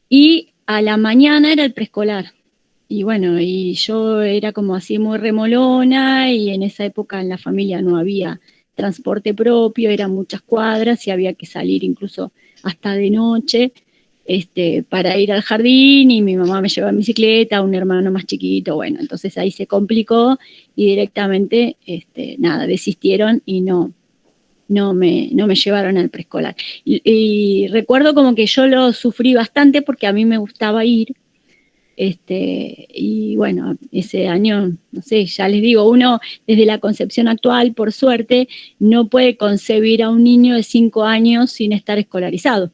[SPEAKER 1] y a la mañana era el preescolar. Y bueno, y yo era como así muy remolona, y en esa época en la familia no había transporte propio, eran muchas cuadras y había que salir incluso hasta de noche para ir al jardín, y mi mamá me llevaba en bicicleta, un hermano más chiquito, bueno, entonces ahí se complicó y directamente, nada, desistieron y no no me llevaron al preescolar. Y recuerdo como que yo lo sufrí bastante porque a mí me gustaba ir, y bueno, ese año, no sé, ya les digo, uno desde la concepción actual, por suerte, no puede concebir a un niño de 5 años sin estar escolarizado,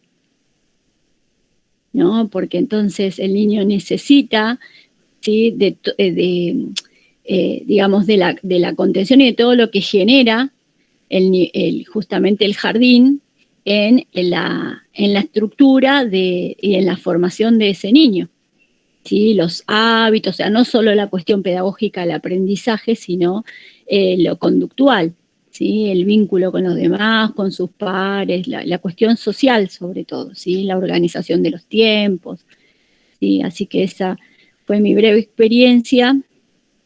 [SPEAKER 1] ¿no? Porque entonces el niño necesita, ¿sí?, digamos, de la contención y de todo lo que genera justamente el jardín en la estructura y en la formación de ese niño. ¿Sí? Los hábitos, o sea, no solo la cuestión pedagógica del aprendizaje, sino lo conductual, ¿sí? El vínculo con los demás, con sus pares, la cuestión social sobre todo, ¿sí? La organización de los tiempos, ¿sí? Así que esa fue mi breve experiencia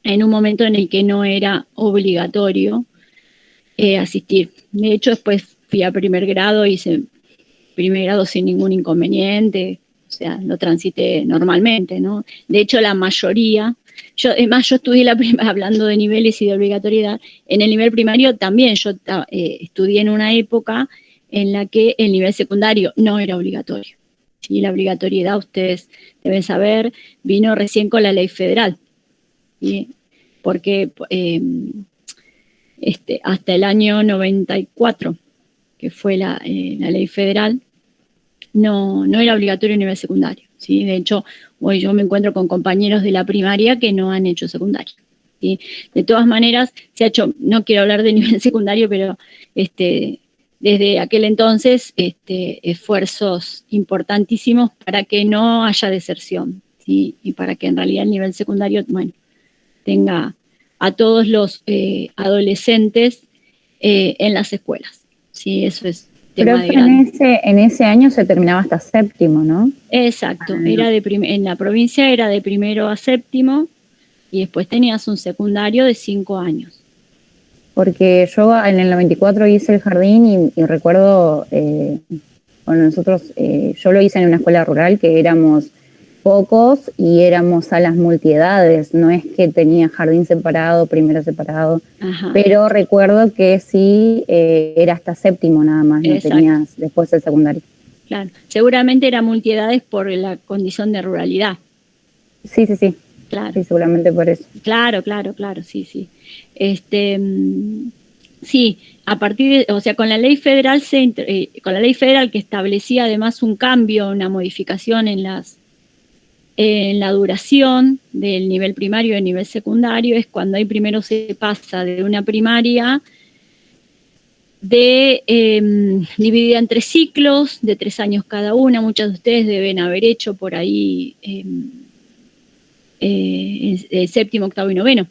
[SPEAKER 1] en un momento en el que no era obligatorio asistir. De hecho, después fui a primer grado, hice primer grado sin ningún inconveniente, o sea, lo transité normalmente, ¿no? De hecho, la mayoría, yo estudié hablando de niveles y de obligatoriedad, en el nivel primario también yo estudié en una época en la que el nivel secundario no era obligatorio. ¿Sí? La obligatoriedad, ustedes deben saber, vino recién con la ley federal, ¿sí? Porque hasta el año 94, que fue la ley federal, no era obligatorio el nivel secundario, ¿sí? De hecho, hoy yo me encuentro con compañeros de la primaria que no han hecho secundario, ¿sí? De todas maneras, se ha hecho, no quiero hablar de nivel secundario, pero desde aquel entonces esfuerzos importantísimos para que no haya deserción, ¿sí? Y para que en realidad el nivel secundario, bueno, tenga a todos los adolescentes en las escuelas, ¿sí? Eso es.
[SPEAKER 10] Pero en ese año se terminaba hasta séptimo, ¿no?
[SPEAKER 1] Exacto, en la provincia era de primero a séptimo y después tenías un secundario de 5 años.
[SPEAKER 10] Porque yo en el 94 hice el jardín y recuerdo, bueno, nosotros, yo lo hice en una escuela rural que éramos pocos y éramos salas multiedades, no es que tenía jardín separado, primero separado, ajá, pero recuerdo que sí era hasta séptimo nada más, no tenías después el secundario.
[SPEAKER 1] Claro, seguramente era multiedades por la condición de ruralidad.
[SPEAKER 10] Sí. Claro. Sí, seguramente por eso.
[SPEAKER 1] Claro, sí. Sí, a partir de, o sea, con la ley federal que establecía además un cambio, una modificación en la duración del nivel primario y del nivel secundario, es cuando ahí primero se pasa de una primaria dividida en 3 ciclos, de 3 años cada una. Muchos de ustedes deben haber hecho por ahí séptimo, octavo y noveno.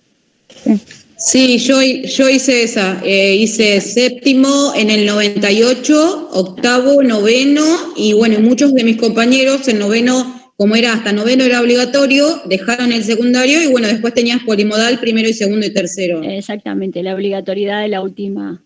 [SPEAKER 6] Sí, yo hice esa, hice séptimo en el 98, octavo, noveno, y bueno, muchos de mis compañeros en noveno, como era hasta noveno era obligatorio, dejaron el secundario y bueno, después tenías polimodal primero y segundo y tercero.
[SPEAKER 1] Exactamente, la obligatoriedad de la última.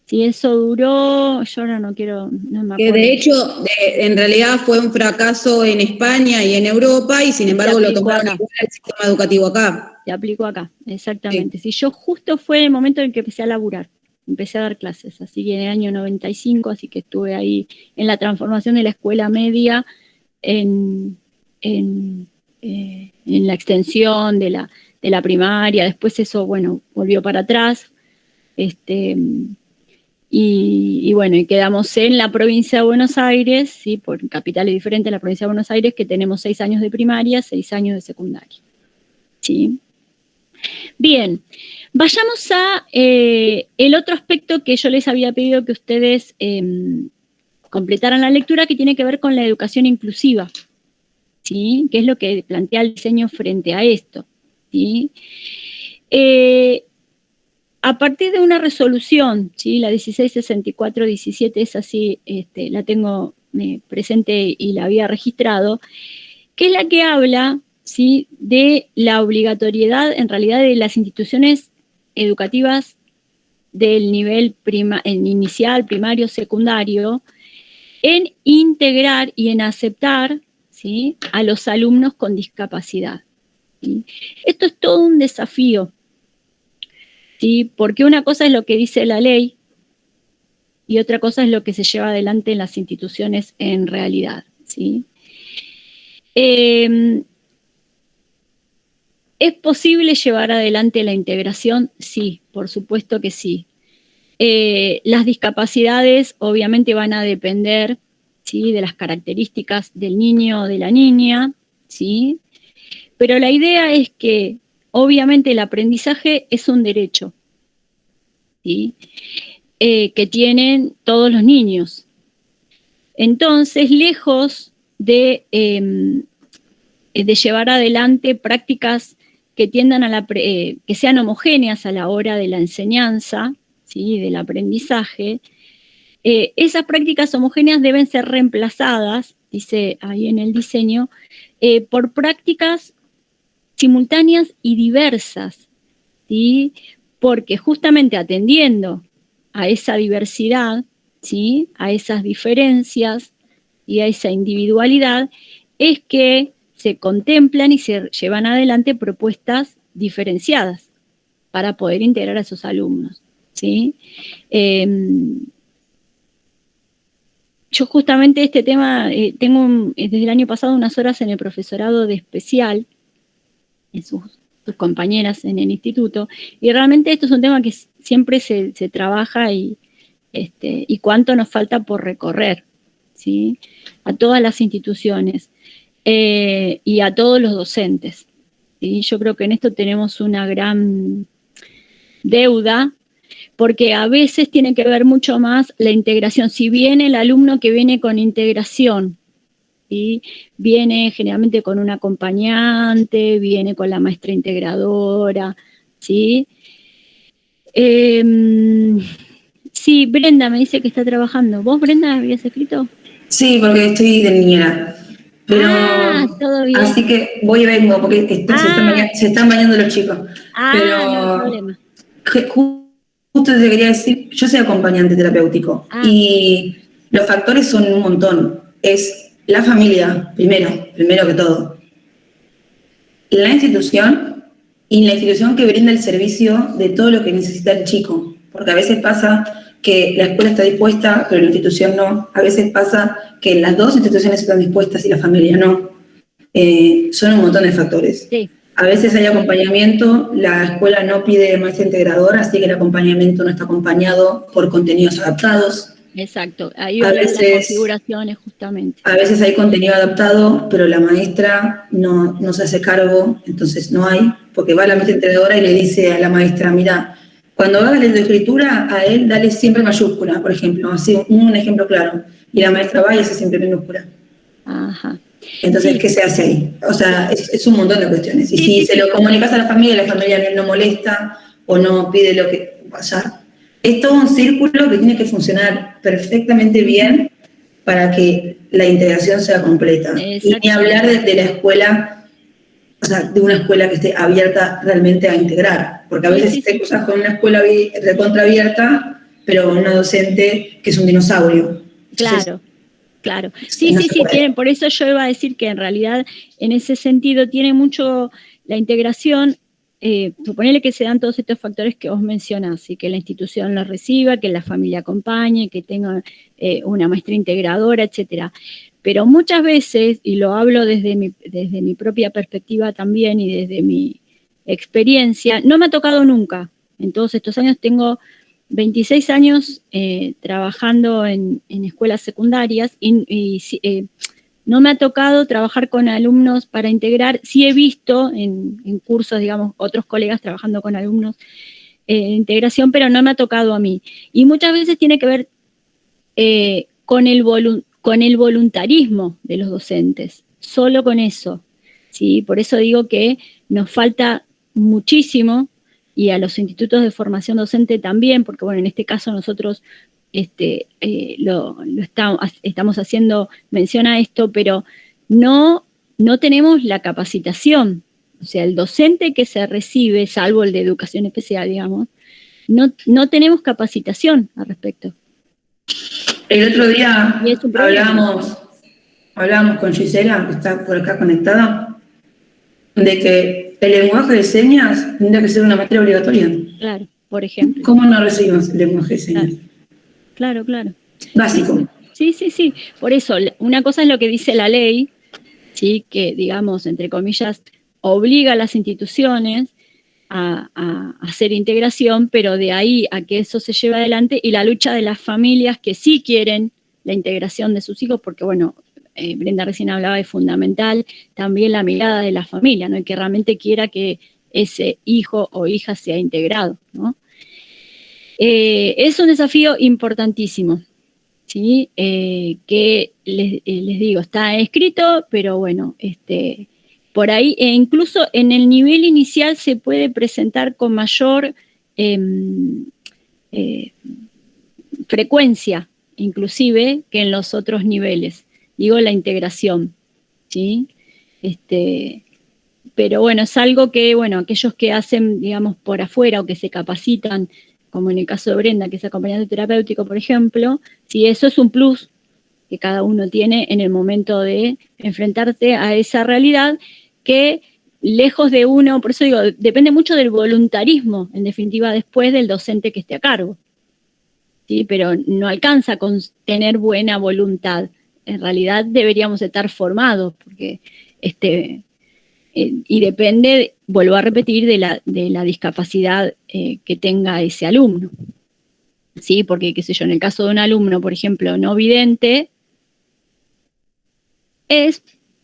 [SPEAKER 1] Si eso duró, yo ahora no me acuerdo.
[SPEAKER 6] Que de hecho, en realidad fue un fracaso en España y en Europa y sin embargo lo tomaron igual el sistema educativo acá.
[SPEAKER 1] Se aplicó acá, exactamente. Sí. Si yo justo fue el momento en que empecé a laburar, empecé a dar clases, así que en el año 95, así que estuve ahí en la transformación de la escuela media, en la extensión de la primaria, después eso, bueno, volvió para atrás, y bueno, y quedamos en la provincia de Buenos Aires, ¿sí? Por capitales diferentes, la provincia de Buenos Aires, que tenemos 6 años de primaria, 6 años de secundaria, ¿sí? Bien, vayamos a el otro aspecto que yo les había pedido que ustedes completaran la lectura, que tiene que ver con la educación inclusiva, ¿sí? Que es lo que plantea el diseño frente a esto, ¿sí? A partir de una resolución, ¿sí? La 1664-17, es así, la tengo presente y la había registrado, que es la que habla, ¿sí? De la obligatoriedad, en realidad, de las instituciones educativas del nivel inicial, primario, secundario, en integrar y en aceptar, ¿sí? A los alumnos con discapacidad, ¿sí? Esto es todo un desafío, ¿sí? Porque una cosa es lo que dice la ley, y otra cosa es lo que se lleva adelante en las instituciones en realidad, ¿sí? ¿Es posible llevar adelante la integración? Sí, por supuesto que sí. Las discapacidades obviamente van a depender, ¿sí?, de las características del niño o de la niña, ¿sí? Pero la idea es que obviamente el aprendizaje es un derecho, ¿sí?, que tienen todos los niños. Entonces, lejos de llevar adelante prácticas que tiendan a que sean homogéneas a la hora de la enseñanza, ¿sí?, del aprendizaje, esas prácticas homogéneas deben ser reemplazadas, dice ahí en el diseño, por prácticas simultáneas y diversas, ¿sí?, porque justamente atendiendo a esa diversidad, ¿sí?, a esas diferencias y a esa individualidad, es que se contemplan y se llevan adelante propuestas diferenciadas para poder integrar a esos alumnos, ¿sí? Yo justamente este tema, tengo desde el año pasado unas horas en el profesorado de especial, en sus compañeras en el instituto, y realmente esto es un tema que siempre se trabaja y cuánto nos falta por recorrer, ¿sí?, a todas las instituciones y a todos los docentes, ¿sí? Yo creo que en esto tenemos una gran deuda, porque a veces tiene que ver mucho más la integración. Si bien el alumno que viene con integración, ¿sí?, viene generalmente con un acompañante, viene con la maestra integradora, ¿sí? Sí, Brenda me dice que está trabajando. ¿Vos, Brenda, habías escrito?
[SPEAKER 11] Sí, porque estoy de niñera. Pero,
[SPEAKER 1] todo bien.
[SPEAKER 11] así que voy y vengo, porque se están bañando los chicos. Pero,
[SPEAKER 1] no hay problema.
[SPEAKER 11] Justo te quería decir, yo soy acompañante terapéutico y los factores son un montón. Es la familia, primero que todo. La institución y la institución que brinda el servicio de todo lo que necesita el chico. Porque a veces pasa que la escuela está dispuesta, pero la institución no. A veces pasa que las dos instituciones están dispuestas y la familia no. Son un montón de factores.
[SPEAKER 1] Sí.
[SPEAKER 11] A veces hay acompañamiento, la escuela no pide maestra integradora, así que el acompañamiento no está acompañado por contenidos adaptados.
[SPEAKER 1] Exacto, ahí van las configuraciones justamente.
[SPEAKER 11] A veces hay contenido adaptado, pero la maestra no se hace cargo, entonces no hay, porque va la maestra integradora y le dice a la maestra, mira, cuando hagas la escritura, a él dale siempre mayúscula, por ejemplo, así un ejemplo claro, y la maestra va y hace siempre minúscula.
[SPEAKER 1] Ajá.
[SPEAKER 11] Entonces, sí. ¿Qué se hace ahí? O sea, es un montón de cuestiones. Y si se lo comunicas a la familia no molesta o no pide lo que pasa. Es todo un círculo que tiene que funcionar perfectamente bien para que la integración sea completa. Y ni hablar de la escuela, o sea, de una escuela que esté abierta realmente a integrar. Porque a veces te cruzas con una escuela recontra abierta, pero una docente que es un dinosaurio. Entonces,
[SPEAKER 1] Claro. Sí, tienen, por eso yo iba a decir que en realidad en ese sentido tiene mucho la integración, suponele que se dan todos estos factores que vos mencionás, y que la institución los reciba, que la familia acompañe, que tenga una maestra integradora, etcétera. Pero muchas veces, y lo hablo desde mi propia perspectiva también y desde mi experiencia, no me ha tocado nunca. En todos estos años tengo 26 años trabajando en escuelas secundarias y no me ha tocado trabajar con alumnos para integrar. Sí he visto en cursos, digamos, otros colegas trabajando con alumnos en integración, pero no me ha tocado a mí. Y muchas veces tiene que ver con el voluntarismo de los docentes, solo con eso, ¿sí? Por eso digo que nos falta muchísimo, y a los institutos de formación docente también, porque bueno, en este caso nosotros estamos haciendo mención a esto, pero no tenemos la capacitación. O sea, el docente que se recibe, salvo el de educación especial, digamos, no tenemos capacitación al respecto.
[SPEAKER 11] El otro día hablábamos con Gisela, que está por acá conectada, de que el lenguaje de señas tendría que ser una materia obligatoria.
[SPEAKER 1] Claro, por ejemplo.
[SPEAKER 11] ¿Cómo no recibimos el lenguaje de señas?
[SPEAKER 1] claro.
[SPEAKER 11] Básico.
[SPEAKER 1] Sí. Por eso, una cosa es lo que dice la ley, ¿sí? Que, digamos, entre comillas, obliga a las instituciones a hacer integración, pero de ahí a que eso se lleve adelante, y la lucha de las familias que sí quieren la integración de sus hijos, porque, bueno, Brenda recién hablaba de fundamental también la mirada de la familia, ¿no? Y que realmente quiera que ese hijo o hija sea integrado, ¿no? Es un desafío importantísimo, ¿sí? Que les digo, está escrito, pero bueno, por ahí, incluso en el nivel inicial se puede presentar con mayor frecuencia, inclusive, que en los otros niveles. Digo, la integración, ¿sí? Pero bueno, es algo que, bueno, aquellos que hacen, digamos, por afuera o que se capacitan, como en el caso de Brenda, que es acompañante terapéutico, por ejemplo, sí, eso es un plus que cada uno tiene en el momento de enfrentarse a esa realidad que, lejos de uno, por eso digo, depende mucho del voluntarismo, en definitiva, después del docente que esté a cargo, ¿sí? Pero no alcanza con tener buena voluntad. En realidad deberíamos estar formados, porque y depende, vuelvo a repetir, de la discapacidad que tenga ese alumno, ¿sí? Porque, qué sé yo, en el caso de un alumno, por ejemplo, no vidente, es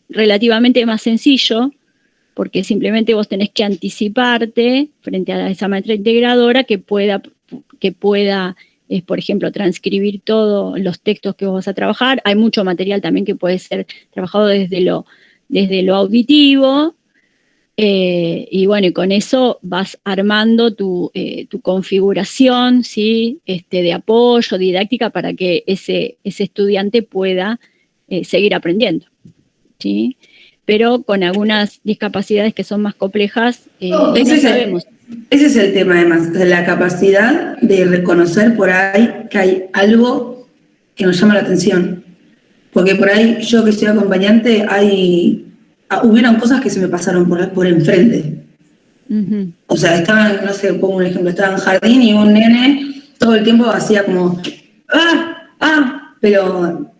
[SPEAKER 1] relativamente más sencillo, porque simplemente vos tenés que anticiparte frente a esa maestra integradora que pueda por ejemplo, transcribir todos los textos que vos vas a trabajar. Hay mucho material también que puede ser trabajado desde lo auditivo, y bueno, y con eso vas armando tu configuración, ¿sí? De apoyo, didáctica, para que ese estudiante pueda seguir aprendiendo, ¿sí? Pero con algunas discapacidades que son más complejas, no sabemos.
[SPEAKER 11] Ese es el tema, además, de la capacidad de reconocer por ahí que hay algo que nos llama la atención. Porque por ahí, yo que soy acompañante, hubieron cosas que se me pasaron por enfrente. Uh-huh. O sea, estaban, no sé, pongo un ejemplo, estaba en jardín y un nene todo el tiempo hacía como, pero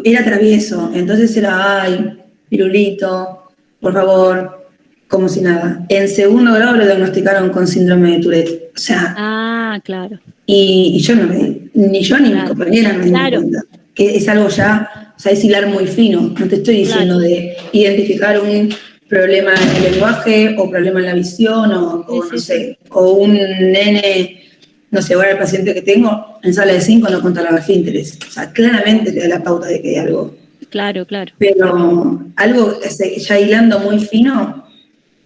[SPEAKER 11] era travieso. Entonces era, ay, pirulito, por favor, como si nada. En segundo grado lo diagnosticaron con síndrome de Tourette. O sea.
[SPEAKER 1] Claro.
[SPEAKER 11] Y yo ni yo ni mis compañeras me dimos cuenta. Que es algo ya, o sea, es hilar muy fino. No te estoy diciendo de identificar un problema en el lenguaje o problema en la visión o un nene, no sé, ahora el paciente que tengo en sala de 5 no contra la esfínteres. O sea, claramente te da la pauta de que hay algo.
[SPEAKER 1] Claro.
[SPEAKER 11] Pero algo ya hilando muy fino.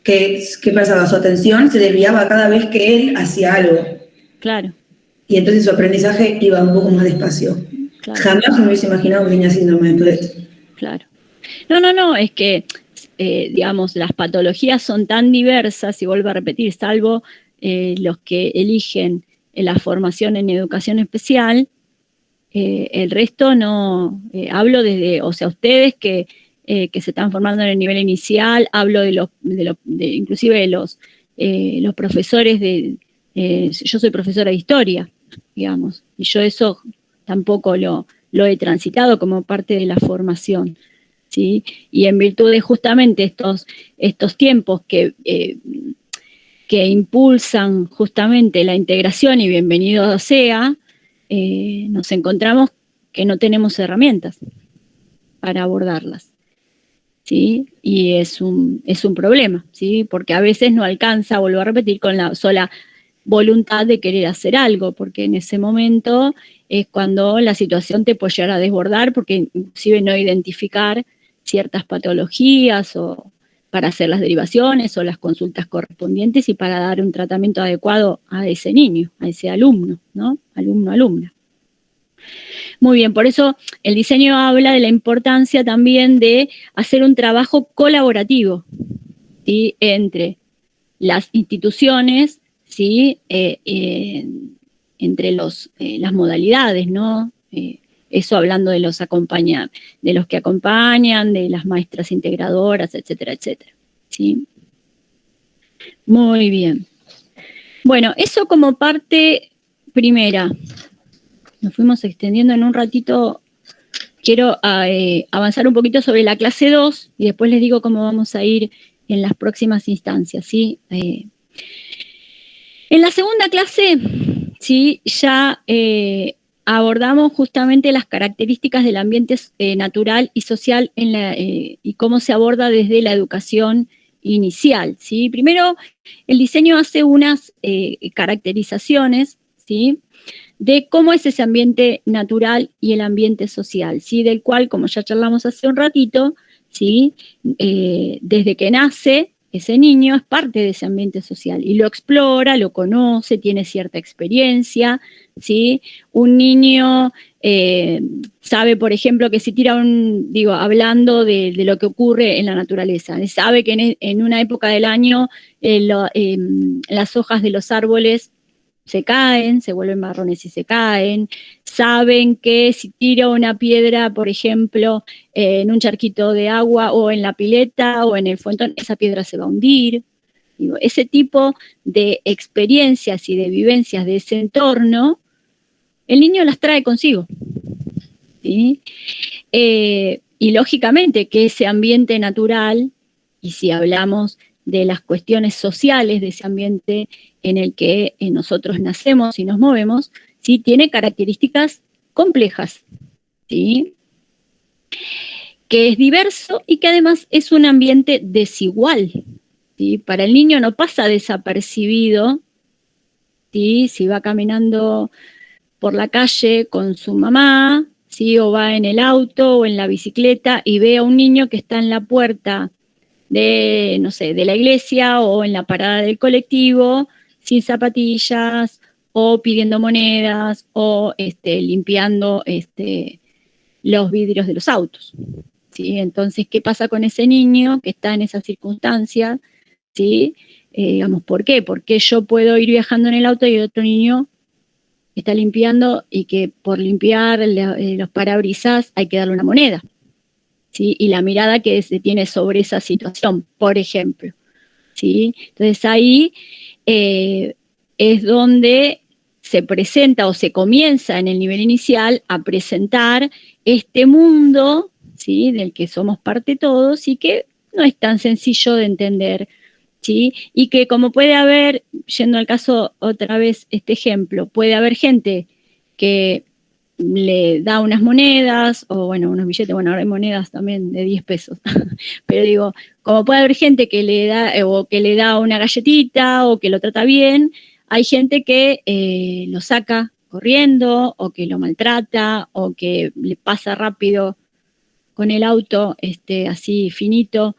[SPEAKER 11] ¿Qué pasaba? Su atención se desviaba cada vez que él hacía algo.
[SPEAKER 1] Claro.
[SPEAKER 11] Y entonces su aprendizaje iba un poco más despacio. Claro. Jamás me hubiese imaginado que tenía síndrome de Tourette.
[SPEAKER 1] Claro. No, es que, digamos, las patologías son tan diversas, y vuelvo a repetir, salvo los que eligen la formación en educación especial, el resto no, hablo desde, o sea, ustedes que se están formando en el nivel inicial, hablo inclusive de los profesores yo soy profesora de historia, digamos, y yo eso tampoco lo he transitado como parte de la formación, ¿sí? Y en virtud de justamente estos tiempos que impulsan justamente la integración, y bienvenido sea, nos encontramos que no tenemos herramientas para abordarlas, ¿sí? Y es un problema, ¿sí? Porque a veces no alcanza, vuelvo a repetir, con la sola voluntad de querer hacer algo, porque en ese momento es cuando la situación te puede llegar a desbordar, porque inclusive no identificar ciertas patologías o para hacer las derivaciones o las consultas correspondientes y para dar un tratamiento adecuado a ese niño, a ese alumno, ¿no? Alumna. Muy bien, por eso el diseño habla de la importancia también de hacer un trabajo colaborativo, ¿sí? Entre las instituciones, ¿sí? Entre las modalidades, ¿no? Eso hablando de los que acompañan, de las maestras integradoras, etcétera, etcétera, ¿sí? Muy bien. Bueno, eso como parte primera. nos fuimos extendiendo. En un ratito quiero avanzar un poquito sobre la clase 2 y después les digo cómo vamos a ir en las próximas instancias, ¿sí? En la segunda clase, ¿sí? Ya abordamos justamente las características del ambiente natural y social y cómo se aborda desde la educación inicial, ¿sí? Primero, el diseño hace unas caracterizaciones, ¿sí?, de cómo es ese ambiente natural y el ambiente social, ¿sí?, del cual, como ya charlamos hace un ratito, ¿sí?, desde que nace, ese niño es parte de ese ambiente social y lo explora, lo conoce, tiene cierta experiencia, ¿sí? Un niño sabe, por ejemplo, que si tira hablando de lo que ocurre en la naturaleza, sabe que en una época del año las hojas de los árboles se caen, se vuelven marrones y se caen, saben que si tira una piedra, por ejemplo, en un charquito de agua o en la pileta o en el fuentón, esa piedra se va a hundir. Ese tipo de experiencias y de vivencias de ese entorno, el niño las trae consigo, ¿sí? Y lógicamente que ese ambiente natural, y si hablamos de las cuestiones sociales de ese ambiente en el que nosotros nacemos y nos movemos, ¿sí?, tiene características complejas, ¿sí?, que es diverso y que además es un ambiente desigual, ¿sí? Para el niño no pasa desapercibido, ¿sí?, si va caminando por la calle con su mamá, ¿sí?, o va en el auto o en la bicicleta y ve a un niño que está en la puerta de, no sé, de la iglesia o en la parada del colectivo, sin zapatillas, o pidiendo monedas, o limpiando los vidrios de los autos, ¿sí? Entonces, ¿qué pasa con ese niño que está en esas circunstancias? ¿Sí? ¿Por qué? Porque yo puedo ir viajando en el auto y otro niño está limpiando y que por limpiar los parabrisas hay que darle una moneda, ¿sí? Y la mirada que se tiene sobre esa situación, por ejemplo, ¿sí? Entonces ahí es donde se presenta o se comienza en el nivel inicial a presentar este mundo, ¿sí?, del que somos parte todos y que no es tan sencillo de entender, ¿sí? Y que como puede haber, yendo al caso otra vez este ejemplo, puede haber gente que le da unas monedas o bueno, unos billetes, bueno, ahora hay monedas también de 10 pesos, pero digo, como puede haber gente que le da o que le da una galletita o que lo trata bien, hay gente que lo saca corriendo o que lo maltrata o que le pasa rápido con el auto así finito,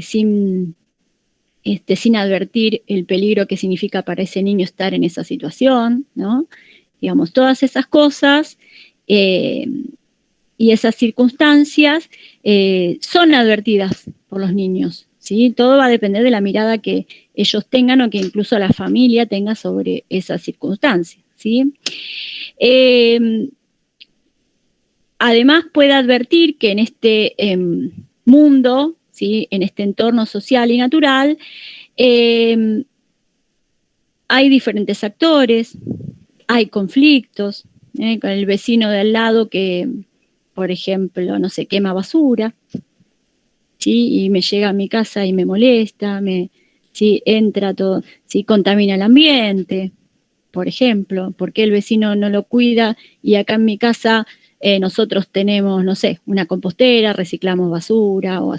[SPEAKER 1] sin advertir el peligro que significa para ese niño estar en esa situación, ¿no? Digamos, todas esas cosas y esas circunstancias son advertidas por los niños, ¿sí? Todo va a depender de la mirada que ellos tengan o que incluso la familia tenga sobre esas circunstancias, ¿sí? Además puede advertir que en este mundo, ¿sí?, en este entorno social y natural, hay diferentes actores, hay conflictos, con el vecino de al lado que, por ejemplo, no sé, quema basura, ¿sí?, y me llega a mi casa y me molesta, ¿sí?, entra todo, ¿sí?, contamina el ambiente, por ejemplo, porque el vecino no lo cuida y acá en mi casa nosotros tenemos, no sé, una compostera, reciclamos basura o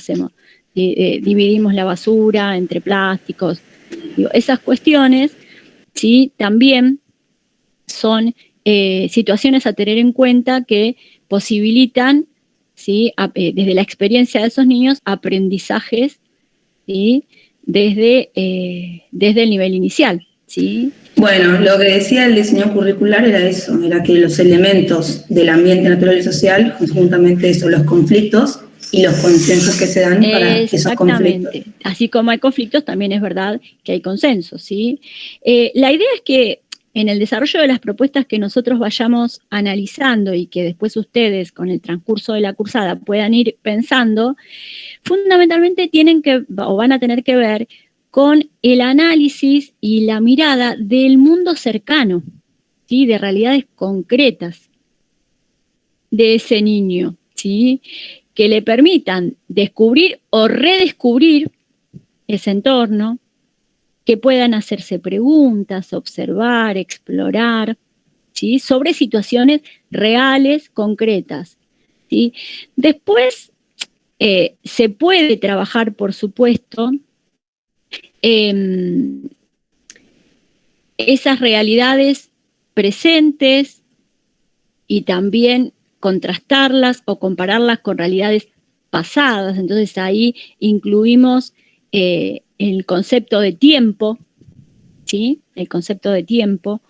[SPEAKER 1] dividimos la basura entre plásticos. Digo, esas cuestiones, ¿sí?, también son situaciones a tener en cuenta que posibilitan, ¿sí?, desde la experiencia de esos niños, aprendizajes, ¿sí?, desde el nivel inicial, ¿sí?
[SPEAKER 11] Bueno, lo que decía el diseño curricular era eso, era que los elementos del ambiente natural y social, conjuntamente eso, los conflictos y los consensos que se dan para esos conflictos.
[SPEAKER 1] Exactamente. Así como hay conflictos, también es verdad que hay consensos, ¿sí? La idea es que en el desarrollo de las propuestas que nosotros vayamos analizando y que después ustedes con el transcurso de la cursada puedan ir pensando, fundamentalmente van a tener que ver con el análisis y la mirada del mundo cercano, ¿sí?, de realidades concretas, de ese niño, ¿sí? Que le permitan descubrir o redescubrir ese entorno, que puedan hacerse preguntas, observar, explorar, ¿sí? Sobre situaciones reales, concretas, ¿sí? Después se puede trabajar, por supuesto, esas realidades presentes y también contrastarlas o compararlas con realidades pasadas. Entonces ahí incluimos el concepto de tiempo, ¿sí? El concepto de tiempo,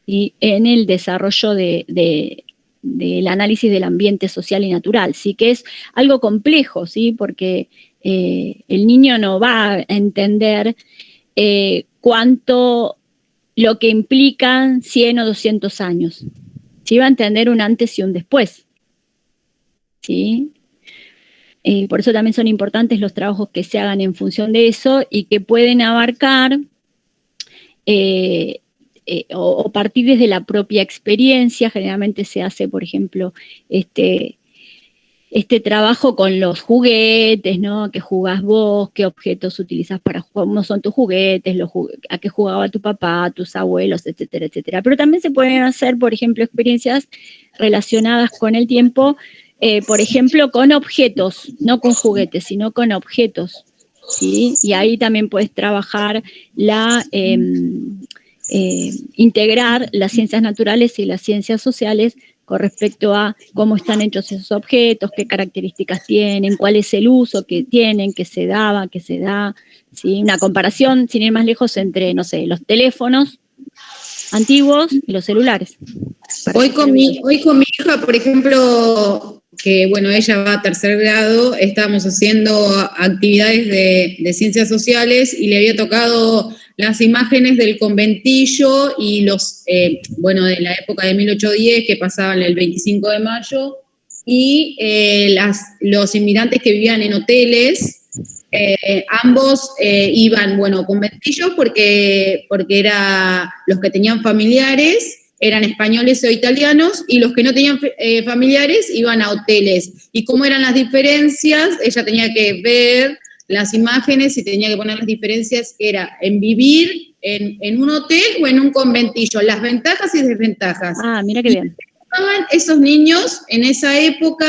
[SPEAKER 1] y en el desarrollo del análisis del ambiente social y natural, ¿sí? Que es algo complejo, ¿sí? Porque el niño no va a entender cuánto lo que implican 100 o 200 años. Sí, va a entender un antes y un después. ¿Sí? Por eso también son importantes los trabajos que se hagan en función de eso y que pueden abarcar o partir desde la propia experiencia. Generalmente se hace, por ejemplo, este trabajo con los juguetes, ¿no? ¿Qué jugás vos? ¿Qué objetos utilizas para jugar? ¿Cómo son tus juguetes? ¿A qué jugaba tu papá, tus abuelos, etcétera, etcétera? Pero también se pueden hacer, por ejemplo, experiencias relacionadas con el tiempo, por ejemplo, con objetos, no con juguetes, sino con objetos, ¿sí? Y ahí también puedes trabajar integrar las ciencias naturales y las ciencias sociales con respecto a cómo están hechos esos objetos, qué características tienen, cuál es el uso que tienen, qué se daba, qué se da, ¿sí? Una comparación, sin ir más lejos, entre, no sé, los teléfonos antiguos y los celulares.
[SPEAKER 6] Hoy con mi hija, por ejemplo, que bueno, ella va a 3er grado, estábamos haciendo actividades de ciencias sociales y le había tocado las imágenes del conventillo y los, de la época de 1810 que pasaban el 25 de mayo y los inmigrantes que vivían en hoteles. Ambos iban, conventillos porque era los que tenían familiares, eran españoles o italianos, y los que no tenían familiares iban a hoteles. Y cómo eran las diferencias, ella tenía que ver las imágenes y tenía que poner las diferencias, era en vivir en un hotel o en un conventillo, las ventajas y desventajas.
[SPEAKER 1] Ah, mira qué bien.
[SPEAKER 6] Esos niños en esa época,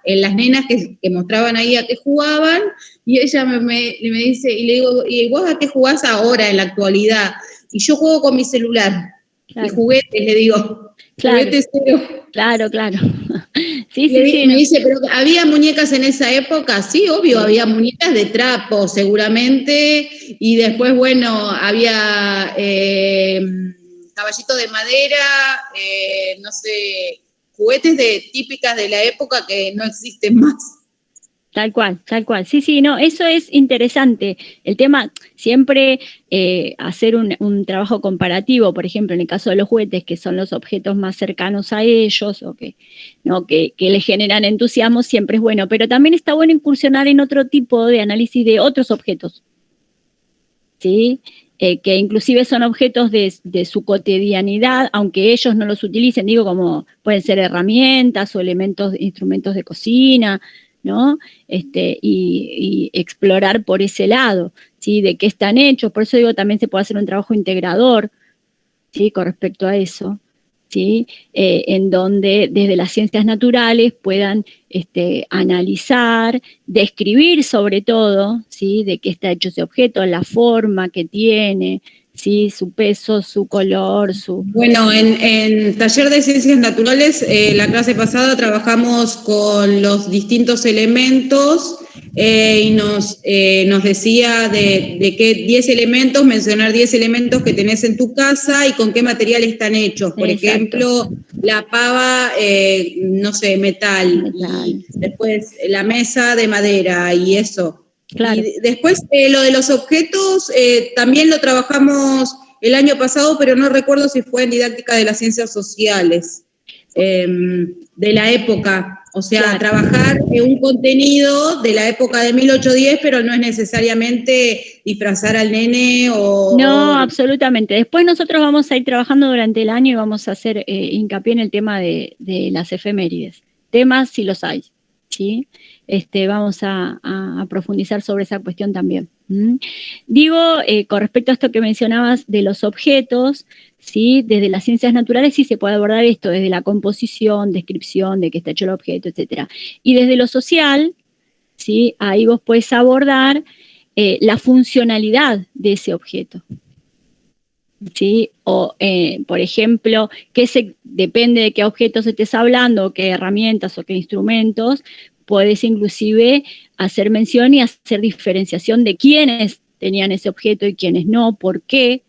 [SPEAKER 6] las nenas que mostraban ahí a qué jugaban, y ella me dice, y le digo, ¿y vos a qué jugás ahora en la actualidad? Y yo juego con mi celular. Claro. Y juguetes, le digo.
[SPEAKER 1] Claro.
[SPEAKER 6] Juguetes cero.
[SPEAKER 1] Claro. Sí.
[SPEAKER 6] Me dice, ¿pero había muñecas en esa época? Sí, obvio, había muñecas de trapo, seguramente, y después, había caballitos de madera, juguetes típicas de la época que no existen más.
[SPEAKER 1] Tal cual. Sí, no, eso es interesante. El tema, siempre hacer un trabajo comparativo, por ejemplo, en el caso de los juguetes, que son los objetos más cercanos a ellos, o que les generan entusiasmo, siempre es bueno. Pero también está bueno incursionar en otro tipo de análisis de otros objetos, ¿sí? Que inclusive son objetos de su cotidianidad, aunque ellos no los utilicen, digo, como pueden ser herramientas o instrumentos de cocina, ¿no? Y explorar por ese lado, ¿sí? De qué están hechos. Por eso digo, también se puede hacer un trabajo integrador, ¿sí? Con respecto a eso, ¿sí? En donde desde las ciencias naturales puedan analizar, describir sobre todo, ¿sí? De qué está hecho ese objeto, la forma que tiene, ¿sí? Su peso, su color,
[SPEAKER 6] Bueno, en taller de ciencias naturales, la clase pasada trabajamos con los distintos elementos y nos decía de qué 10 elementos, mencionar 10 elementos que tenés en tu casa y con qué material están hechos. Por ejemplo, la pava, metal. Y después la mesa de madera y eso. Claro. Y después lo de los objetos también lo trabajamos el año pasado, pero no recuerdo si fue en didáctica de las ciencias sociales de la época. O sea, trabajar un contenido de la época de 1810, pero no es necesariamente disfrazar al nene o...
[SPEAKER 1] No, absolutamente. Después nosotros vamos a ir trabajando durante el año y vamos a hacer hincapié en el tema de las efemérides. temas sí los hay, ¿sí? Vamos a profundizar sobre esa cuestión también. Digo, con respecto a esto que mencionabas de los objetos, ¿sí? Desde las ciencias naturales sí se puede abordar esto, desde la composición, descripción de qué está hecho el objeto, etc. Y desde lo social, ¿sí? Ahí vos podés abordar la funcionalidad de ese objeto, ¿sí? O, por ejemplo, depende de qué objetos estés hablando, qué herramientas o qué instrumentos, podés inclusive hacer mención y hacer diferenciación de quiénes tenían ese objeto y quiénes no, por qué,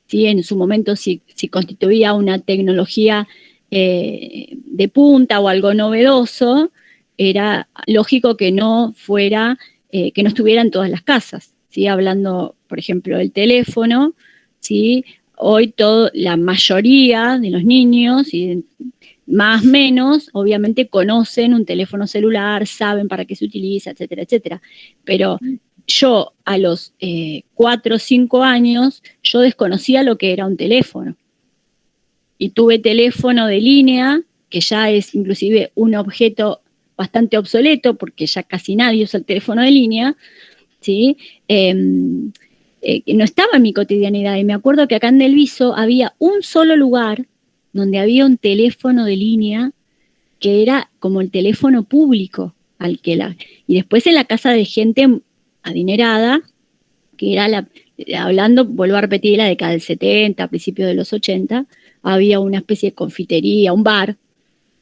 [SPEAKER 1] ¿sí? En su momento si constituía una tecnología de punta o algo novedoso, era lógico que no fuera, que no estuviera en todas las casas, ¿sí? Hablando, por ejemplo, del teléfono, ¿sí? Hoy la mayoría de los niños, ¿sí? Más o menos, obviamente conocen un teléfono celular, saben para qué se utiliza, etcétera, etcétera. Pero yo a los 4 o 5 años, yo desconocía lo que era un teléfono. Y tuve teléfono de línea, que ya es inclusive un objeto bastante obsoleto, porque ya casi nadie usa el teléfono de línea, ¿sí? No estaba en mi cotidianidad. Y me acuerdo que acá en Del Viso había un solo lugar donde había un teléfono de línea que era como el teléfono público, y después en la casa de gente adinerada, que era hablando, vuelvo a repetir, la década del 70, a principios de los 80, había una especie de confitería, un bar,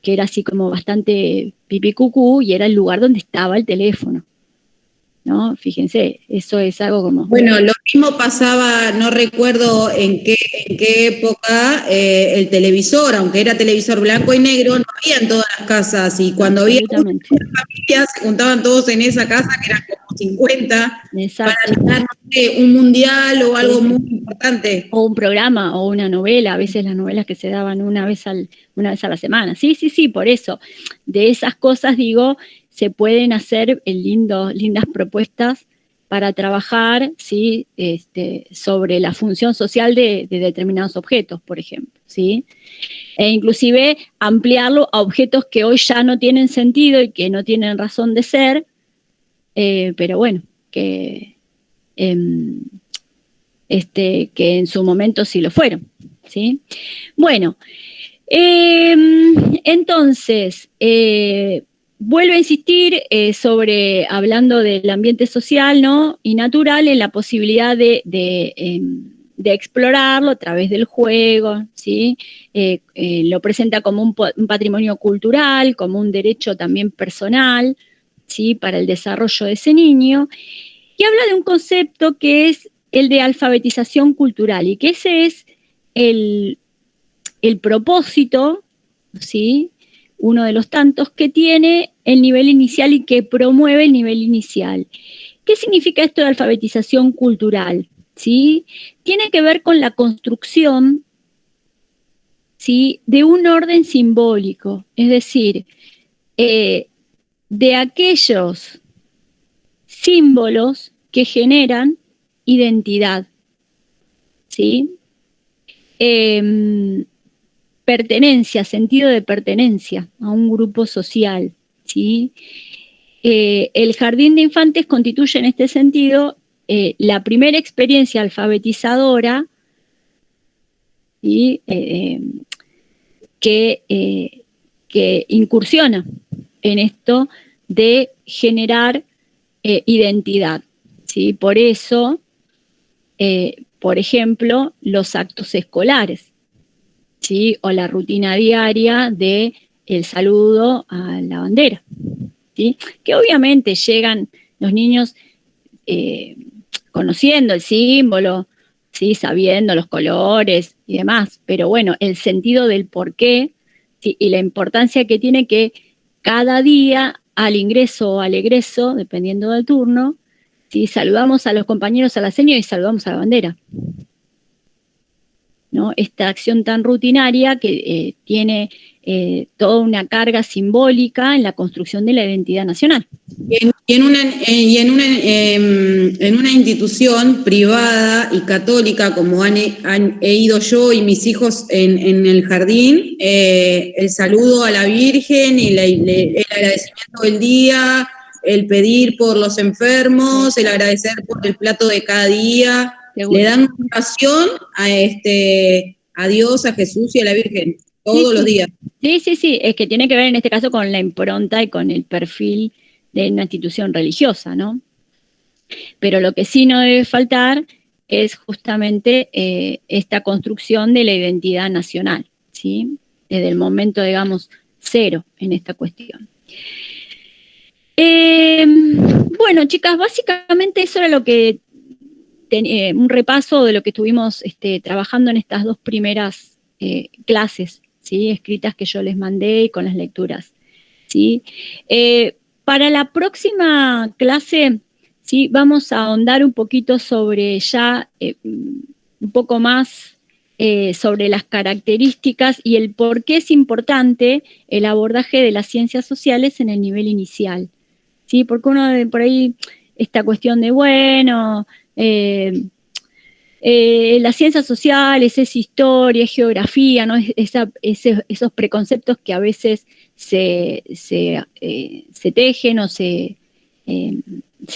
[SPEAKER 1] que era así como bastante pipí cucú, y era el lugar donde estaba el teléfono, ¿no? Fíjense, eso es algo como...
[SPEAKER 6] Bueno, lo mismo pasaba, no recuerdo en qué época, el televisor, aunque era televisor blanco y negro, no había en todas las casas, y cuando había familias se juntaban todos en esa casa, que eran como 50,
[SPEAKER 1] exacto,
[SPEAKER 6] para mirar, no sé, un mundial o algo muy importante.
[SPEAKER 1] O un programa, o una novela, a veces las novelas que se daban una vez a la semana. Sí, por eso. De esas cosas, digo, se pueden hacer lindas propuestas para trabajar, ¿sí? Sobre la función social de determinados objetos, por ejemplo, ¿sí? E inclusive ampliarlo a objetos que hoy ya no tienen sentido y que no tienen razón de ser, pero bueno, que en su momento sí lo fueron, ¿sí? Bueno, entonces, vuelvo a insistir hablando del ambiente social, ¿no? Y natural, en la posibilidad de explorarlo a través del juego, ¿sí? Lo presenta como un patrimonio cultural, como un derecho también personal, ¿sí? Para el desarrollo de ese niño, y habla de un concepto que es el de alfabetización cultural, y que ese es el propósito, ¿sí? Uno de los tantos que tiene el nivel inicial y que promueve el nivel inicial. ¿Qué significa esto de alfabetización cultural? ¿Sí? Tiene que ver con la construcción, ¿sí? De un orden simbólico, es decir, de aquellos símbolos que generan identidad, ¿sí? Pertenencia, sentido de pertenencia a un grupo social, ¿sí? El jardín de infantes constituye en este sentido la primera experiencia alfabetizadora, ¿sí? Que incursiona en esto de generar identidad, ¿sí? Por eso, por ejemplo, los actos escolares, ¿sí? O la rutina diaria de el saludo a la bandera, ¿sí? Que obviamente llegan los niños conociendo el símbolo, ¿sí? Sabiendo los colores y demás, pero bueno, el sentido del porqué, ¿sí? Y la importancia que tiene que cada día al ingreso o al egreso, dependiendo del turno, ¿sí? Saludamos a los compañeros a la seña y saludamos a la bandera. ¿no? Esta acción tan rutinaria que tiene toda una carga simbólica en la construcción de la identidad nacional.
[SPEAKER 6] En una institución privada y católica, como he ido yo y mis hijos en el jardín, el saludo a la Virgen y el agradecimiento del día, el pedir por los enfermos, el agradecer por el plato de cada día, le dan oración a Dios, a Jesús y a la Virgen, todos los días.
[SPEAKER 1] Sí, es que tiene que ver en este caso con la impronta y con el perfil de una institución religiosa, ¿no? Pero lo que sí no debe faltar es justamente esta construcción de la identidad nacional, ¿sí? Desde el momento, digamos, cero en esta cuestión. Bueno, chicas, básicamente eso era lo que un repaso de lo que estuvimos trabajando en estas 2 primeras clases, ¿sí? Escritas que yo les mandé y con las lecturas, ¿sí? Para la próxima clase, ¿sí? Vamos a ahondar un poquito sobre ya, un poco más sobre las características y el por qué es importante el abordaje de las ciencias sociales en el nivel inicial, ¿sí? Porque uno por ahí, esta cuestión de, bueno, las ciencias sociales es historia, es geografía, ¿no? Esos preconceptos que a veces se tejen o se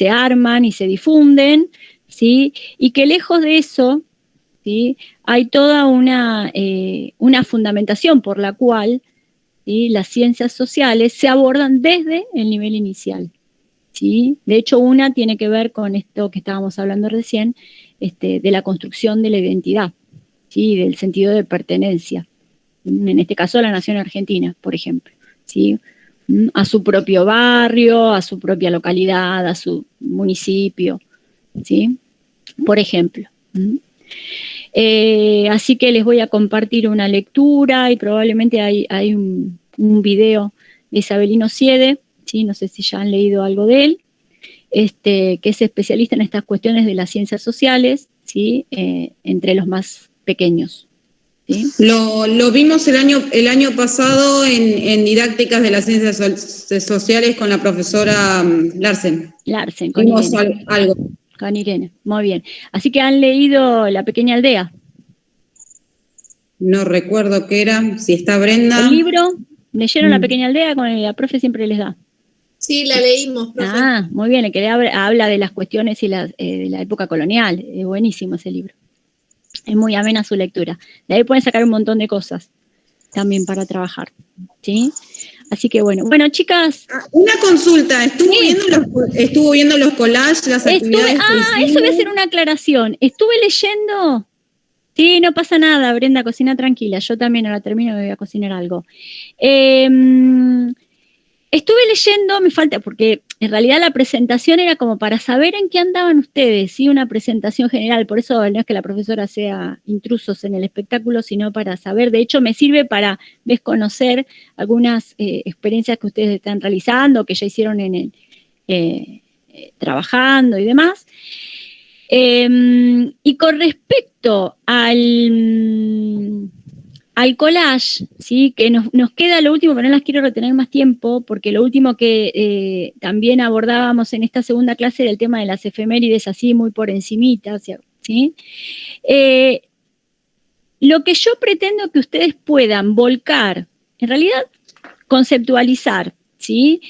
[SPEAKER 1] arman y se difunden, ¿sí? Y que lejos de eso, ¿sí? Hay toda una fundamentación por la cual, ¿sí? Las ciencias sociales se abordan desde el nivel inicial, ¿sí? De hecho, una tiene que ver con esto que estábamos hablando recién, de la construcción de la identidad, ¿sí? Del sentido de pertenencia, en este caso a la nación argentina, por ejemplo, ¿sí? A su propio barrio, a su propia localidad, a su municipio, ¿sí? Por ejemplo. Así que les voy a compartir una lectura y probablemente hay un video de Isabelino Siede, ¿sí? No sé si ya han leído algo de él, que es especialista en estas cuestiones de las ciencias sociales, ¿sí? Entre los más pequeños. ¿Sí?
[SPEAKER 6] Lo vimos el año pasado en didácticas de las ciencias sociales con la profesora Larsen.
[SPEAKER 1] Con
[SPEAKER 6] vimos
[SPEAKER 1] Irene.
[SPEAKER 6] Algo.
[SPEAKER 1] Con Irene, muy bien. Así que han leído La Pequeña Aldea.
[SPEAKER 6] No recuerdo qué era, si está Brenda.
[SPEAKER 1] ¿El libro? ¿Leyeron La Pequeña Aldea? Con la profe siempre les da.
[SPEAKER 4] Sí, la leímos, profe.
[SPEAKER 1] Muy bien, el que habla de las cuestiones y de la época colonial. Es buenísimo ese libro. Es muy amena su lectura. De ahí pueden sacar un montón de cosas también para trabajar, ¿sí? Así que bueno, chicas.
[SPEAKER 6] Una consulta, ¿estuvo viendo los collages, las actividades?
[SPEAKER 1] Eso voy a hacer una aclaración. Estuve leyendo. Sí, no pasa nada, Brenda, cocina tranquila. Yo también ahora termino y voy a cocinar algo. Estuve leyendo, me falta, porque en realidad la presentación era como para saber en qué andaban ustedes, ¿sí? Una presentación general, por eso no es que la profesora sea intrusos en el espectáculo, sino para saber, de hecho me sirve para desconocer algunas experiencias que ustedes están realizando, que ya hicieron trabajando y demás. Y con respecto al collage, ¿sí? Que nos queda lo último, pero no las quiero retener más tiempo, porque lo último que también abordábamos en esta segunda clase era el tema de las efemérides, así muy por encimita, ¿sí? Lo que yo pretendo que ustedes puedan volcar, en realidad conceptualizar, ¿sí?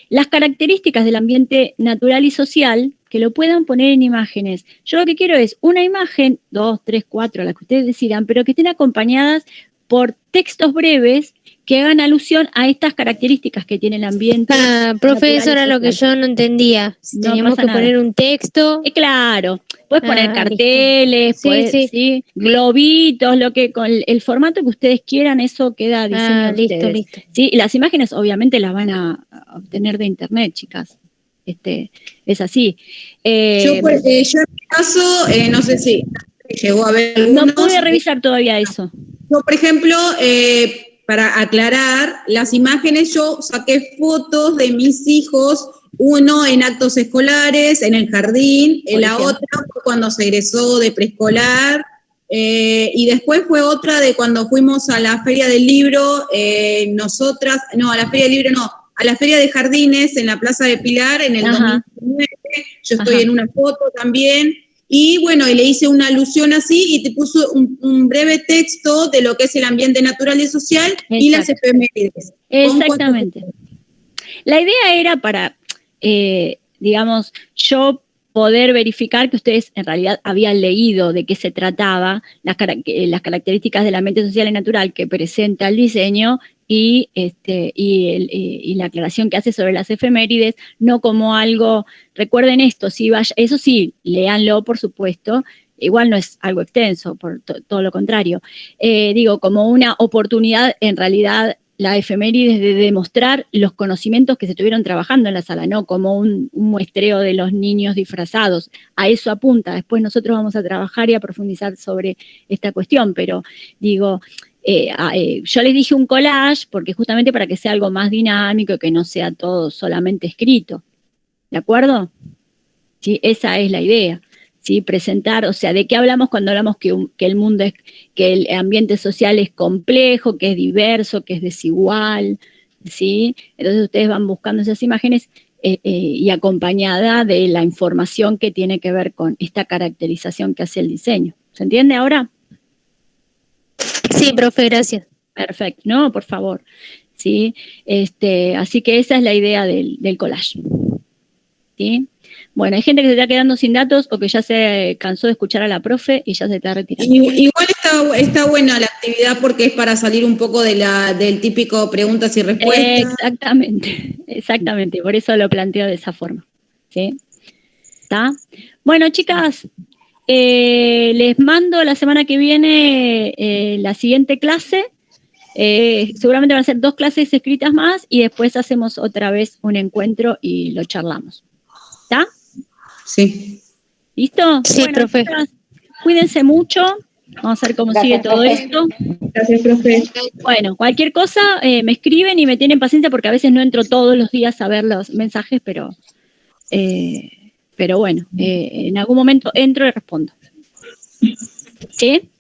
[SPEAKER 1] Las características del ambiente natural y social, que lo puedan poner en imágenes. Yo lo que quiero es una imagen, 2, 3, 4, las que ustedes decidan, pero que estén acompañadas por textos breves que hagan alusión a estas características que tiene el ambiente.
[SPEAKER 3] Profe, eso era lo que yo no entendía.
[SPEAKER 1] No
[SPEAKER 3] teníamos que poner un texto.
[SPEAKER 1] Claro, puedes poner carteles,
[SPEAKER 3] sí.
[SPEAKER 1] Globitos, con el formato que ustedes quieran, eso queda diseño de ustedes.
[SPEAKER 3] Listo.
[SPEAKER 1] Sí, y las imágenes obviamente las van a obtener de internet, chicas. Es así.
[SPEAKER 6] Yo en mi caso, no sé si llegó a ver algunos.
[SPEAKER 1] No pude revisar todavía eso.
[SPEAKER 6] Yo, por ejemplo, para aclarar, las imágenes yo saqué fotos de mis hijos, uno en actos escolares, en el jardín, la otra cuando se egresó de preescolar, Y después fue otra de cuando fuimos a la Feria del Libro, a la Feria del Libro no, a la Feria de Jardines en la Plaza de Pilar en el 2019, yo estoy en una foto también, y bueno, y le hice una alusión así y te puso un breve texto de lo que es el ambiente natural y social y las efemérides.
[SPEAKER 1] Exactamente. La idea era para, digamos, yo poder verificar que ustedes en realidad habían leído de qué se trataba, las características del ambiente social y natural que presenta el diseño y la aclaración que hace sobre las efemérides, no como algo, recuerden esto, eso sí, léanlo por supuesto, igual no es algo extenso, por todo lo contrario, digo, como una oportunidad en realidad la efemérides de demostrar los conocimientos que se estuvieron trabajando en la sala, no como un muestreo de los niños disfrazados. A eso apunta. Después nosotros vamos a trabajar y a profundizar sobre esta cuestión, pero digo, yo les dije un collage porque justamente para que sea algo más dinámico y que no sea todo solamente escrito. ¿De acuerdo? Sí, esa es la idea. ¿Sí? Presentar, o sea, ¿de qué hablamos cuando hablamos que el mundo es, que el ambiente social es complejo, que es diverso, que es desigual, ¿sí? Entonces ustedes van buscando esas imágenes y acompañada de la información que tiene que ver con esta caracterización que hace el diseño. ¿Se entiende ahora?
[SPEAKER 3] Sí, profe, gracias.
[SPEAKER 1] Perfecto, no, por favor. ¿Sí? Así que esa es la idea del collage. ¿Sí? Bueno, hay gente que se está quedando sin datos o que ya se cansó de escuchar a la profe y ya se está retirando.
[SPEAKER 6] Igual está buena la actividad porque es para salir un poco del típico preguntas y respuestas.
[SPEAKER 1] Exactamente, por eso lo planteo de esa forma. ¿Sí? ¿Está? Bueno, chicas, les mando la semana que viene la siguiente clase. Seguramente van a ser 2 clases escritas más y después hacemos otra vez un encuentro y lo charlamos. ¿Está?
[SPEAKER 6] Sí.
[SPEAKER 1] ¿Listo?
[SPEAKER 3] Sí, bueno, profe.
[SPEAKER 1] Chicas, cuídense mucho. Vamos a ver cómo sigue todo esto.
[SPEAKER 2] Gracias, profe.
[SPEAKER 1] Bueno, cualquier cosa me escriben y me tienen paciencia porque a veces no entro todos los días a ver los mensajes, pero bueno, en algún momento entro y respondo. ¿Sí?